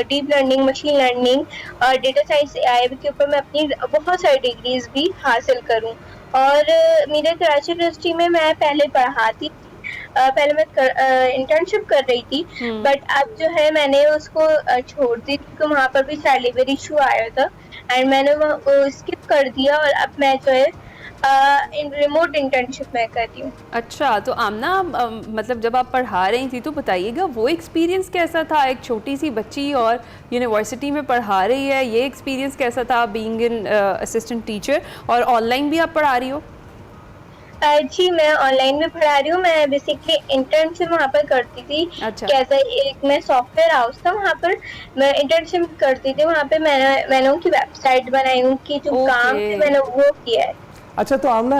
Speaker 10: deep learning, machine learning और डेटा साइंस AI के ऊपर मैं अपनी बहुत सारी डिग्रीज भी हासिल करूँ। और मेरे कराची यूनिवर्सिटी में मैं पहले पढ़ाती, पहले मैं इंटर्नशिप कर रही थी, बट अब जो है मैंने उसको छोड़ दी क्योंकि वहाँ पर भी चाइल्ड लेबर इशू आया था एंड मैंने वो स्किप कर दिया और अब मैं जो है रिमोट इंटर्नशिप में कर रही हूँ।
Speaker 1: अच्छा, तो आमना मतलब जब आप पढ़ा रही थी तो बताइएगा वो एक्सपीरियंस कैसा था? एक छोटी सी बच्ची और यूनिवर्सिटी में पढ़ा रही है, ये एक्सपीरियंस कैसा था बीइंग एन असिस्टेंट टीचर? और ऑनलाइन भी आप पढ़ा रही हो?
Speaker 10: जी मैं ऑनलाइन में पढ़ा रही हूँ। मैं बेसिकली इंटर्नशिप वहाँ पर करती थी।
Speaker 1: अच्छा।
Speaker 10: कैसा एक मैं सॉफ्टवेयर हाउस था वहाँ पर मैं इंटर्नशिप करती थी। वहाँ पे मैंने उनकी वेबसाइट बनाई, उनकी जो काम थे मैंने वो किया है।
Speaker 2: अच्छा, तो आमना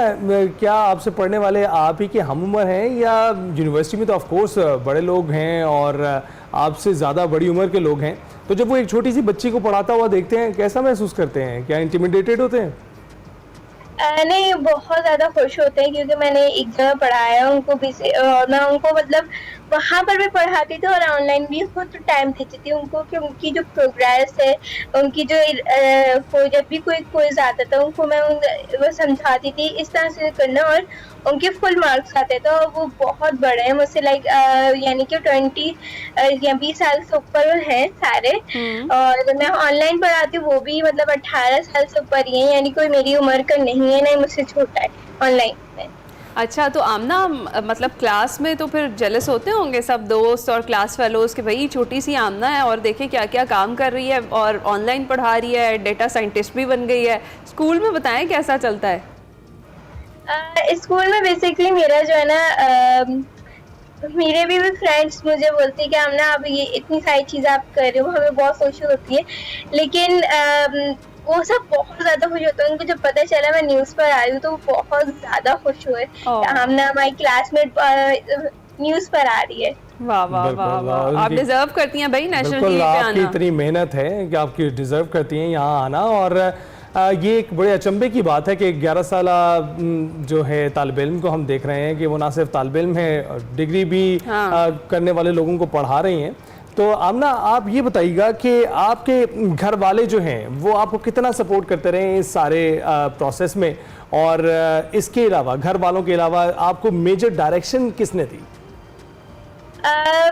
Speaker 2: क्या आपसे पढ़ने वाले आप ही के हम उम्र हैं या यूनिवर्सिटी में तो ऑफ कोर्स बड़े लोग हैं और आपसे ज़्यादा बड़ी उम्र के लोग हैं, तो जब वो एक छोटी सी बच्ची को पढ़ाता हुआ देखते हैं कैसा महसूस करते हैं? क्या इंटिमिडेटेड होते हैं?
Speaker 10: नहीं, बहुत ज़्यादा खुश होते हैं क्योंकि मैंने एक जगह पढ़ाया उनको भी और मैं उनको मतलब वहाँ पर भी पढ़ाती थी और ऑनलाइन भी खुद टाइम देती थी उनको कि उनकी जो प्रोग्रेस है, उनकी जो जब भी कोई क्विज आता था उनको मैं वो समझाती थी इस तरह से करना और उनके फुल मार्क्स आते थे। और वो बहुत बड़े हैं मुझसे, लाइक यानी कि 20 या 20 साल से ऊपर हैं सारे। और मैं ऑनलाइन पढ़ाती हूँ वो भी मतलब 18 साल से ऊपर ही है, यानी कोई मेरी उम्र का नहीं है, नहीं मुझसे छोटा है ऑनलाइन में।
Speaker 1: अच्छा, तो आमना मतलब क्लास में तो फिर जेलस होते होंगे सब दोस्त और क्लास फेलोज कि भाई छोटी सी आमना है और देखे क्या क्या काम कर रही है और ऑनलाइन पढ़ा रही है, डेटा साइंटिस्ट भी बन गई है। स्कूल में बताएं कैसा चलता है?
Speaker 10: स्कूल में बेसिकली मेरा जो है ना मेरे भी फ्रेंड्स मुझे बोलती है कि आमना अब ये इतनी सारी चीज़ें आप कर रहे हो, हमें बहुत खुशी होती है। लेकिन वो सब बहुत ज्यादा खुश होते हैं। उनको जब पता चला मैं न्यूज पर आ रही हूँ तो वो बहुत ज्यादा खुश हुए। हमने हमारी क्लासमेट न्यूज पर आ रही है।
Speaker 1: वाह वाह वाह वाह, आप डिजर्व करती हैं भाई नेशनल टीवी पे आना।
Speaker 2: आपकी इतनी मेहनत है कि आपकी डिजर्व करती हैं यहाँ आना। और ये एक बड़े अचंभे की बात है कि 11 साल जो है तालिब इल्म को हम देख रहे हैं कि वो ना सिर्फ तालिब इल्म है, डिग्री भी करने वाले लोगों को पढ़ा रही हैं। तो आमना, आप ये बताइएगा कि आपके घर वाले जो हैं वो आपको कितना सपोर्ट करते रहे इस सारे प्रोसेस में, और इसके अलावा घर वालों के अलावा आपको मेजर डायरेक्शन किसने दी?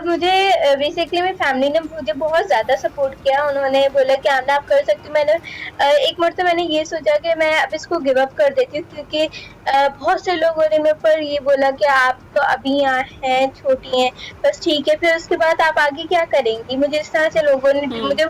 Speaker 10: मुझे बेसिकली मेरी फैमिली ने मुझे बहुत ज़्यादा सपोर्ट किया। उन्होंने बोला कि आमना आप कर सकती हो। मैंने एक मरतबा मैंने ये सोचा कि मैं अब इसको गिव अप कर देती हूँ, क्योंकि बहुत से लोगों ने मेरे पर ये बोला कि आप तो अभी यहाँ हैं, छोटी हैं, बस ठीक है, फिर उसके बाद आप आगे क्या करेंगी। मुझे इस तरह से लोगों ने मुझे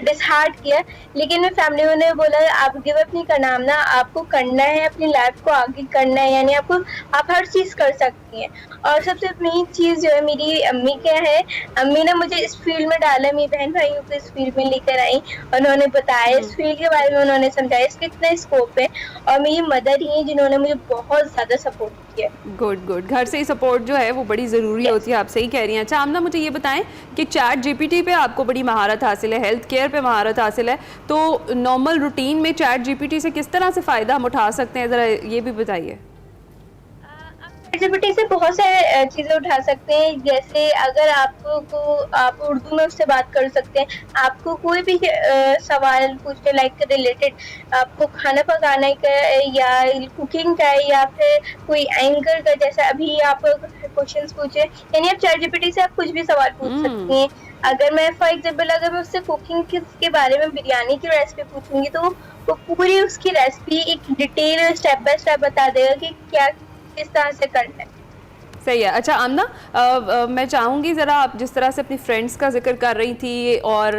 Speaker 10: डिसहार्ट किया। लेकिन मेरी फैमिली ने बोला आप गिव अप नहीं करना आमना, आपको करना है, अपनी लाइफ को आगे करना है, यानी आप हर चीज़ कर सकती हैं। और सबसे मेन चीज़ जो है मेरी अम्मी क्या है, अम्मी ने मुझे इस फील्ड में डाला, मेरी बहन भाइयों को इस फील्ड में लेकर आई। उन्होंने बताया इस फील्ड के बारे में, उन्होंने समझाया इसका कितना स्कोप है। और मेरी मदर ही है जिन्होंने मुझे बहुत ज़्यादा सपोर्ट किया।
Speaker 1: गुड गुड, घर से ही सपोर्ट जो है वो बड़ी ज़रूरी होती है, आप सही कह रही हैं। अच्छा आमना, मुझे ये बताएं कि चैट जीपीटी पे आपको बड़ी महारत हासिल है, हेल्थ केयर पे महारत हासिल है, तो नॉर्मल रूटीन में चैट जीपीटी से किस तरह से फ़ायदा हम उठा सकते हैं, ज़रा ये भी बताइए।
Speaker 10: जीपीटी से बहुत सारे चीज़ें उठा सकते हैं। जैसे अगर आप उर्दू में उससे बात कर सकते हैं, आपको कोई भी सवाल पूछने लाइक रिलेटेड, आपको खाना पकाने का या कुकिंग का या फिर कोई एंकर का, जैसा अभी आप क्वेश्चंस पूछे, यानी आप चैट जीपीटी से आप कुछ भी सवाल पूछ सकती हैं। अगर मैं फॉर एग्जाम्पल अगर मैं उससे कुकिंग के बारे में, बिरयानी की रेसिपी पूछूंगी तो वो पूरी उसकी रेसिपी एक डिटेल स्टेप बाय स्टेप बता देगा कि क्या किस तरह से करना है।
Speaker 1: सही है। अच्छा आमना, मैं चाहूँगी ज़रा आप जिस तरह से अपनी फ्रेंड्स का जिक्र कर रही थी और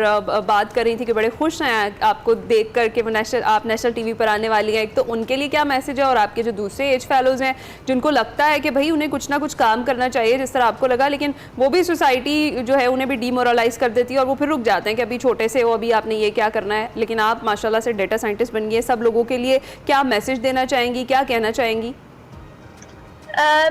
Speaker 1: बात कर रही थी कि बड़े खुश हैं आपको देख कर के आप नेशनल टीवी पर आने वाली हैं, एक तो उनके लिए क्या मैसेज है, और आपके जो दूसरे एज फेलोज़ हैं जिनको लगता है कि भाई उन्हें कुछ ना कुछ काम करना चाहिए जिस तरह आपको लगा, लेकिन वो भी सोसाइटी जो है उन्हें भी डीमोरलाइज कर देती है और वो फिर रुक जाते हैं कि अभी छोटे से हो, अभी आपने ये क्या करना है। लेकिन आप माशाल्लाह से डेटा साइंटिस्ट बन गई है, सब लोगों के लिए क्या मैसेज देना चाहेंगी, क्या कहना चाहेंगी?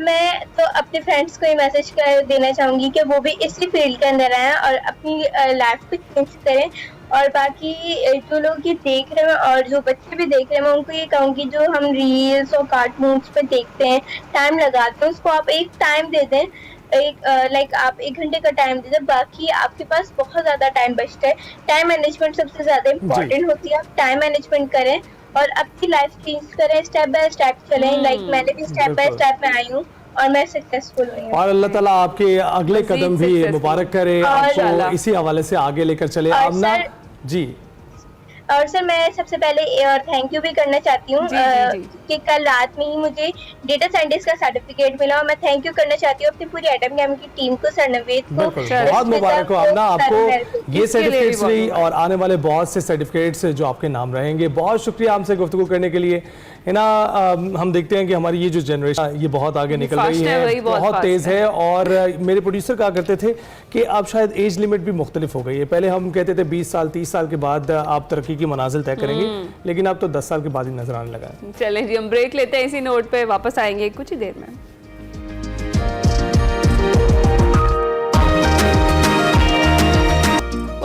Speaker 10: मैं तो अपने फ्रेंड्स को ये मैसेज देना चाहूँगी कि वो भी इसी फील्ड के अंदर आएँ और अपनी लाइफ को चेंज करें। और बाकी जो लोग ये देख रहे हैं और जो बच्चे भी देख रहे हैं, मैं उनको ये कहूँगी जो हम रील्स और कार्टून्स पे देखते हैं, टाइम लगाते हैं, उसको आप एक टाइम दे दें, एक आप 1 घंटे का टाइम दे दें, बाकी आपके पास बहुत ज़्यादा टाइम बचता है। टाइम मैनेजमेंट सबसे ज़्यादा इम्पोर्टेंट होती है। आप टाइम मैनेजमेंट करें और अपनी लाइफ चेंज करें, स्टेप बाय स्टेप चलें। लाइक मैंने भी स्टेप बाय स्टेप में आई हूँ और मैं सक्सेसफुल हुई हूँ।
Speaker 2: और अल्लाह ताला आपके अगले कदम भी मुबारक करे, आपको इसी हवाले से आगे लेकर चले। आमना जी।
Speaker 10: और सर मैं सबसे पहले थैंक यू भी करना चाहती हूँ कि कल रात में ही मुझे डेटा साइंटिस्ट का सर्टिफिकेट मिला, और मैं थैंक यू करना चाहती हूँ अपनी पूरी एटम कैम्प की टीम को, सर नवेद को।
Speaker 2: बहुत मुबारक हो आमना आपको ये सर्टिफिकेट्स भी और आने वाले बहुत से सर्टिफिकेट्स जो आपके नाम रहेंगे। बहुत शुक्रिया हमसे गुफ्तगू करने के लिए, है ना। हम देखते हैं कि हमारी ये जो जनरेशन ये बहुत आगे निकल रही है, बहुत तेज़ है। और मेरे प्रोड्यूसर कहा करते थे कि अब शायद एज लिमिट भी मुख्तलिफ हो गई है। पहले हम कहते थे 20 साल 30 साल के बाद आप तरक्की की मनाजिल तय करेंगे, लेकिन अब तो 10 साल के बाद ही नजर आने लगा है।
Speaker 1: चलें जी, हम ब्रेक लेते हैं, इसी नोट पे वापस आएंगे कुछ ही देर में।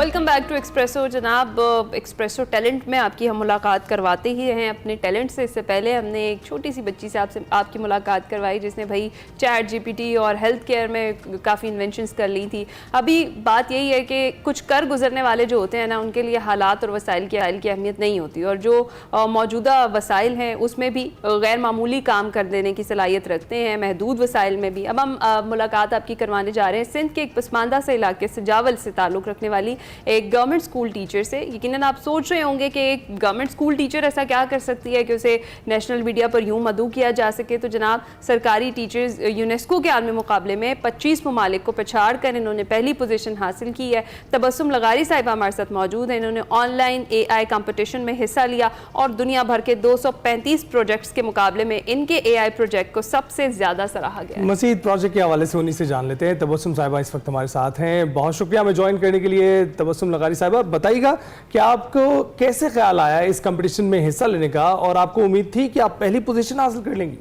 Speaker 1: Welcome back to expresso. जनाब, एक्सप्रेसो टैलेंट में आपकी हम मुलाकात करवाते ही हैं अपने टैलेंट से। इससे पहले हमने एक छोटी सी बच्ची से आपकी मुलाकात करवाई जिसने भाई चैट जीपीटी और हेल्थ केयर में काफ़ी इन्वेंशंस कर ली थी। अभी बात यही है कि कुछ कर गुजरने वाले जो होते हैं ना, उनके लिए हालात और वसाइल की अहमियत नहीं होती, और जो मौजूदा वसाइल हैं उसमें भी गैर मामूली काम कर देने की सलाहियत रखते हैं, महदूद वसाइल में भी। अब हम मुलाकात आपकी करवाने जा रहे हैं सिंध के एक पसमानदा से इलाके सजावल से ताल्लुक़ रखने वाली एक गवर्नमेंट स्कूल टीचर से। यकीनन आप सोच रहे होंगे कि एक गवर्नमेंट स्कूल टीचर ऐसा क्या कर सकती है कि उसे नेशनल मीडिया पर यूं मदऊ किया जा सके। तो जनाब, सरकारी टीचर्स यूनेस्को के आलमी मुकाबले में 25 ममालिक को पछाड़ कर इन्होंने पहली पोजीशन हासिल की है। तबस्सुम लगारी साहिबा हमारे साथ मौजूद है। इन्होंने ऑनलाइन AI कंपटीशन में हिस्सा लिया और दुनिया भर के 235 प्रोजेक्ट्स के मुकाबले में इनके AI प्रोजेक्ट को सबसे ज्यादा सराहा गया।
Speaker 2: मजीद प्रोजेक्ट के हवाले से उन्हीं से जान लेते हैं। तबस्सुम साहिबा इस वक्त हमारे साथ हैं, बहुत शुक्रिया हमें ज्वाइन करने के लिए। तबस्सुम लगारी साहिबा, बताइएगा कि आपको कैसे ख्याल आया इस कंपटीशन में हिस्सा लेने का और आपको उम्मीद थी कि आप पहली पोजीशन हासिल कर लेंगी?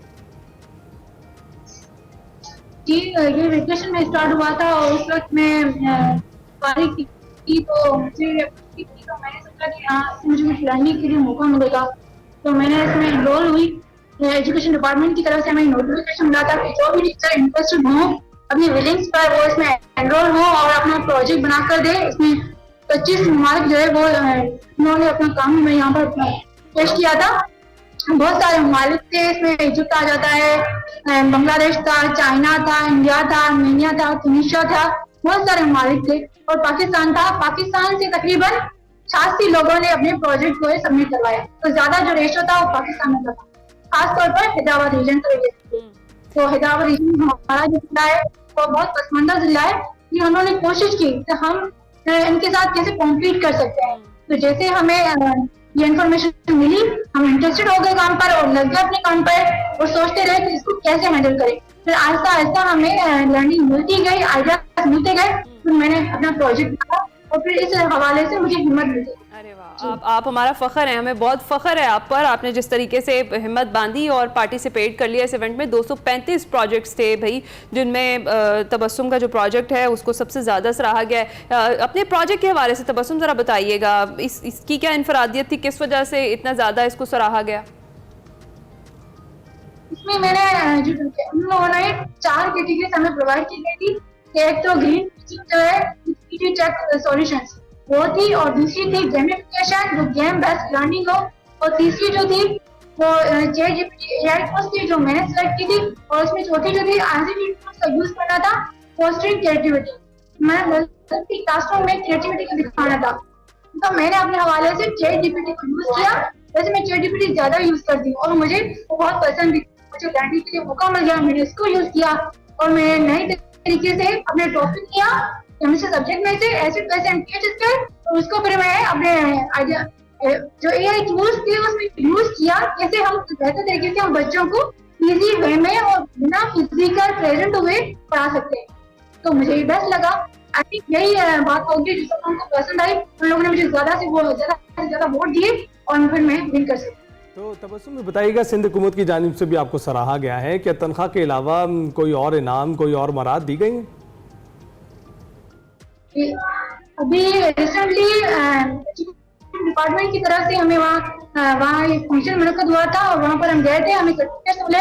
Speaker 11: जी, ये वेकेशन में स्टार्ट हुआ था और उस वक्त मैं फारिग की तो मैंने सोचा कि हाँ, मुझे कुछ लर्निंग के लिए मौका मिलेगा, तो मैंने इसमें एनरोल हुई। एजुकेशन डिपार्टमेंट की तरफ से हमें नोटिफिकेशन मिला था कि जो भी टीचर इंटरेस्टेड हो अपनी विलिंग्स पर वो इसमें एनरोल हो और अपना प्रोजेक्ट बनाकर दे। इसमें 25 ममालिक जो है वो उन्होंने अपना काम में यहाँ पर पेश किया था। बहुत सारे ममालिक थे इसमें, इजिप्ट आ जाता है, बांग्लादेश था, चाइना था, इंडिया था, आर्मेनिया था, ट्यूनीशिया था, बहुत सारे ममालिक थे और पाकिस्तान था। पाकिस्तान से तकरीबन 86 लोगों ने अपने प्रोजेक्ट को सबमिट करवाया, तो ज्यादा जो रेशो था वो पाकिस्तान में था, खासतौर पर हैदराबाद रीजन का। तो हैदराबाद रीजन हमारा जो जिला है वो बहुत पसमानदा जिला है कि उन्होंने कोशिश की कि हम इनके साथ कैसे कॉम्पीट कर सकते हैं। तो जैसे हमें ये इन्फॉर्मेशन मिली, हम इंटरेस्टेड हो गए काम पर और लग गए अपने काम पर और सोचते रहे कि इसको कैसे हैंडल करें। फिर आहिस्ता आहिस्ता हमें लर्निंग मिलती गई, आइडियाज मिलते गए, फिर मैंने अपना प्रोजेक्ट बनाया और फिर इस हवाले से मुझे हिम्मत मिली।
Speaker 1: अरे वाह, आप हमारा फ़ख्र हैं, हमें बहुत फ़ख्र है आप पर। आपने जिस तरीके से हिम्मत बांधी और पार्टिसिपेट कर लिया इस इवेंट में। 235 प्रोजेक्ट्स थे भाई, जिनमें तबस्सुम का जो प्रोजेक्ट है उसको सबसे ज़्यादा सराहा गया है। अपने प्रोजेक्ट के हवाले से तबस्सुम ज़रा बताइएगा, इसकी क्या इनफरादियत थी, किस वजह से इतना ज़्यादा इसको सराहा गया?
Speaker 11: इसमें मैंने उन लोगों ने 4 कैटेगरीज हमें प्रोवाइड की गई थी। एक तो ग्रीन जो है चेक सॉल्यूशंस वो थी, और दूसरी थी गेमिफिकेशन जो गेम बेस्ड लर्निंग हो, और तीसरी जो थी वो ChatGPT AI टूल्स थी जो मैंने सेलेक्ट की थी, और उसमें चौथी जो थी ICT टूल्स का यूज करना था, फोस्टरिंग क्रिएटिविटी। मैं क्लासरूम में क्रिएटिविटी को दिखाना था, तो मैंने अपने हवाले से ChatGPT को यूज किया। वैसे मैं ChatGPT ज्यादा यूज करती हूँ और मुझे वो बहुत पसंद थी, मुझे लर्निंग के लिए मौका मिल गया, मैंने इसको यूज किया और मैंने नए तरीके से अपने टॉपिक किया केमिस्ट्री सब्जेक्ट में से acid base and pH scale, तो उसको फिर मैं अपने आइडिया जो AI टूल्स थे उसमें यूज किया, कैसे हम बेहतर तरीके से हम बच्चों को इजी वे में और बिना फिजिकल प्रेजेंट हुए पढ़ा सकते हैं। तो मुझे ये बेस्ट लगा। आई थिंक यही बात होगी जो सब उनको पसंद आई, उन लोगों ने मुझे ज्यादा से ज्यादा वोट दिए और फिर मैं विन कर सकी।
Speaker 2: तो तबस्सुम में बताइएगा, सिंध हुकूमत की जानिब से भी आपको सराहा गया है, क्या तनख्वाह के अलावा कोई और इनाम, कोई और मराद दी गई हैं?
Speaker 11: अभी रिसेंटली डिपार्टमेंट की तरफ से हमें वहाँ एक फंक्शन मुनक्कद हुआ था और वहाँ पर हम गए थे, हमें सर्टिफिकेट्स मिले।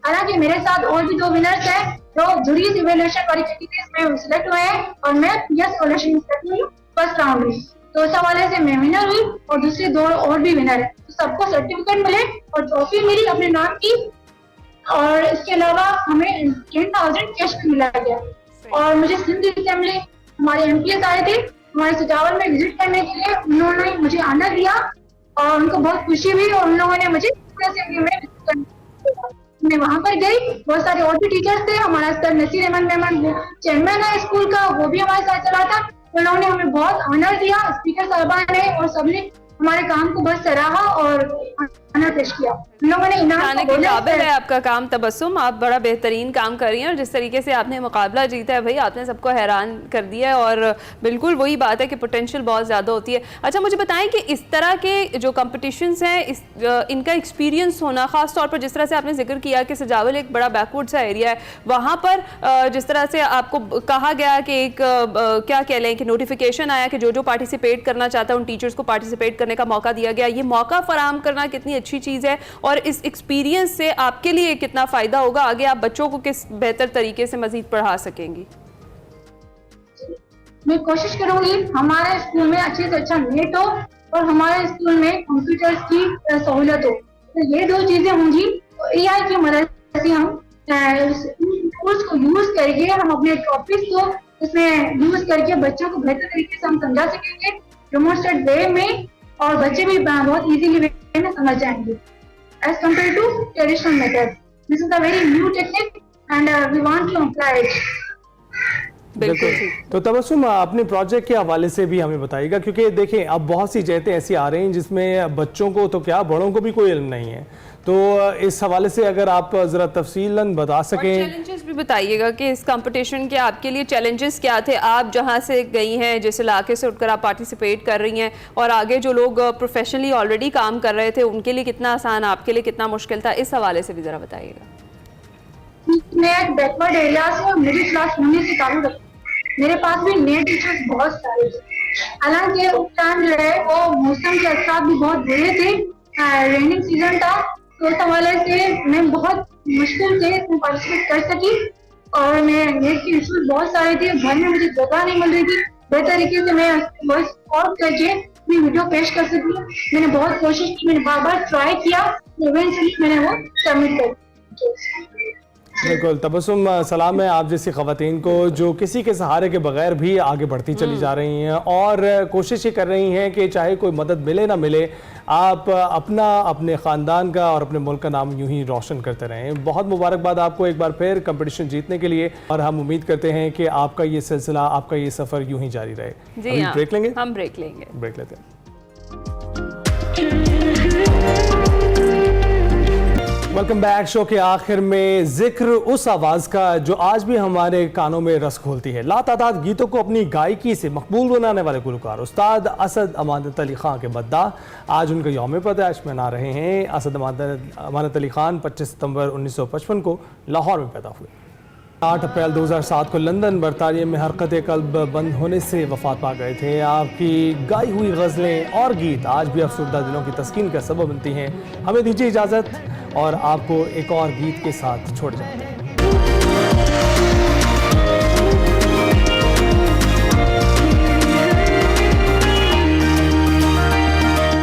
Speaker 11: हालांकि मेरे साथ और भी 2 विनर्स हैं जो जूरीज इवैल्यूएशन वाली कैटेगरीज में सिलेक्ट हुए हैं और मैं पीएस इवैल्यूएशन में सिलेक्ट हुई फर्स्ट राउंड में। तो इस हवाले से मैं विनर हुई और दूसरे 2 और भी विनर है। तो सबको सर्टिफिकेट मिले और ट्रॉफी मिली अपने नाम की, और इसके अलावा हमें 10,000 कैश मिला गया। और मुझे सिंध असेंबली हमारे MPs आए थे हमारे सजावल में विजिट करने के लिए, उन्होंने मुझे आनर दिया और उनको बहुत खुशी हुई और उन लोगों ने मुझे मैं वहाँ पर गई। बहुत सारे और भी टीचर्स थे, हमारा सर नसीर अहमद मेमन चेयरमैन है स्कूल का, वो भी हमारे साथ चला था। उन्होंने हमें बहुत आनर दिया, स्पीकर साहबान ने और सबने हमारे काम को बहुत सराहा और आनर पेश किया। उन लोगों ने इनाम
Speaker 1: के काबिल है आपका काम तबस्सुम, आप बड़ा बेहतरीन काम कर रही हैं और जिस तरीके से आपने मुकाबला जीता है भाई, आपने सबको हैरान कर दिया है और बिल्कुल वही बात है कि पोटेंशियल बहुत ज़्यादा होती है। अच्छा, मुझे बताएं कि इस तरह के जो कॉम्पिटिशन्स हैं इनका एक्सपीरियंस होना, ख़ास तौर पर जिस तरह से आपने जिक्र किया कि सजावल एक बड़ा बैकवर्ड सा एरिया है, वहाँ पर जिस तरह से आपको कहा गया कि एक क्या कह लें कि नोटिफिकेशन आया कि जो पार्टिसिपेट करना चाहता है उन टीचर्स को पार्टिसिपेट करने का मौका दिया गया। ये मौका फराहम करना कितनी अच्छी चीज़ है और इस एक्सपीरियंस से आपके लिए कितना फ़ायदा होगा, आगे आप बच्चों को किस बेहतर तरीके से मज़ीद पढ़ा सकेंगी?
Speaker 11: मैं कोशिश करूंगी हमारे स्कूल में अच्छे से अच्छा नेट हो और हमारे स्कूल में कंप्यूटर्स की सहूलत हो, तो ये 2 चीज़ें होंगी। तो AI की मदद से हम टूल्स को यूज़ करके हम अपने टॉपिक्स को इसमें यूज़ करके बच्चों को बेहतर तरीके से हम समझा सकेंगे डेमोन्स्ट्रेट वे में, और बच्चे भी बहुत इजीली वे में समझ जाएंगे as compared to traditional method. This is a very new technique and we want to apply it.
Speaker 1: बिल्कुल ठीक।
Speaker 2: तो तबस्सुम अपने प्रोजेक्ट के हवाले से भी हमें बताइएगा, क्योंकि देखें अब बहुत सी जहतें ऐसी आ रही हैं जिसमें बच्चों को तो क्या बड़ों को भी कोई इल्म नहीं है, तो इस हवाले से अगर आप ज़रा तफसीलन बता सकें।
Speaker 1: चैलेंजेस भी बताइएगा कि इस कंपटीशन के आपके लिए चैलेंजेस क्या थे, आप जहां से गई हैं, जिस इलाके से उठकर आप पार्टिसिपेट कर रही हैं, और आगे जो लोग प्रोफेशनली ऑलरेडी काम कर रहे थे उनके लिए कितना आसान, आपके लिए कितना मुश्किल था, इस हवाले से भी ज़रा बताइएगा।
Speaker 11: मैं एक बैकवर्ड एरिया से और मिडिल क्लास होने से ताल्लुक रखती हूं। मेरे पास भी नए टीचर्स बहुत सारे थे, हालांकि उस टाइम जो है वो मौसम के असर भी बहुत बुरे थे, रेनिंग सीजन था, तो उस हवाले से मैं बहुत मुश्किल से इसमें पार्टिसिपेट कर सकी। और मैं नेट के इश्यूज बहुत सारे थे, घर में मुझे जगह नहीं मिल रही थी बेहतर तरीके से मैं वॉइस रिकॉर्ड करके अपनी वीडियो पेश कर सकी। मैंने बहुत कोशिश की, मैंने बार बार ट्राई किया, इवेंचुअली मैंने वो सबमिट कर दिया।
Speaker 2: बिल्कुल तबस्सुम, सलाम है आप जैसी ख़वातीन को जो किसी के सहारे के बगैर भी आगे बढ़ती चली जा रही हैं और कोशिश ये कर रही हैं कि चाहे कोई मदद मिले ना मिले, आप अपने ख़ानदान का और अपने मुल्क का नाम यूं ही रोशन करते रहें। बहुत मुबारकबाद आपको एक बार फिर कंपटीशन जीतने के लिए, और हम उम्मीद करते हैं कि आपका ये सिलसिला, आपका ये सफ़र यूं ही जारी रहे।
Speaker 1: जी हाँ,
Speaker 2: ब्रेक लेंगे,
Speaker 1: हम ब्रेक लेंगे,
Speaker 2: ब्रेक लेते हैं। Welcome back. शो के आखिर में जिक्र उस आवाज़ का जो आज भी हमारे कानों में रस घोलती है। लातादाद गीतों को अपनी गायकी से मकबूल बनाने वाले गुलकार उस्ताद असद अमानत अली खान के मद्दाह आज उनका यौम पैदाइश मना रहे हैं। असद अमानत अली खान 25 सितंबर 1955 को लाहौर में पैदा हुए। 8 अप्रैल 2007 को लंदन बरतानिया में हरकत कल्ब बंद होने से वफात पा गए थे। आपकी गाई हुई गज़लें और गीत आज भी अफसरदा दिलों की तस्कीन का सबब बनती हैं। हमें दीजिए इजाज़त और आपको एक और गीत के साथ छोड़ जाते हैं।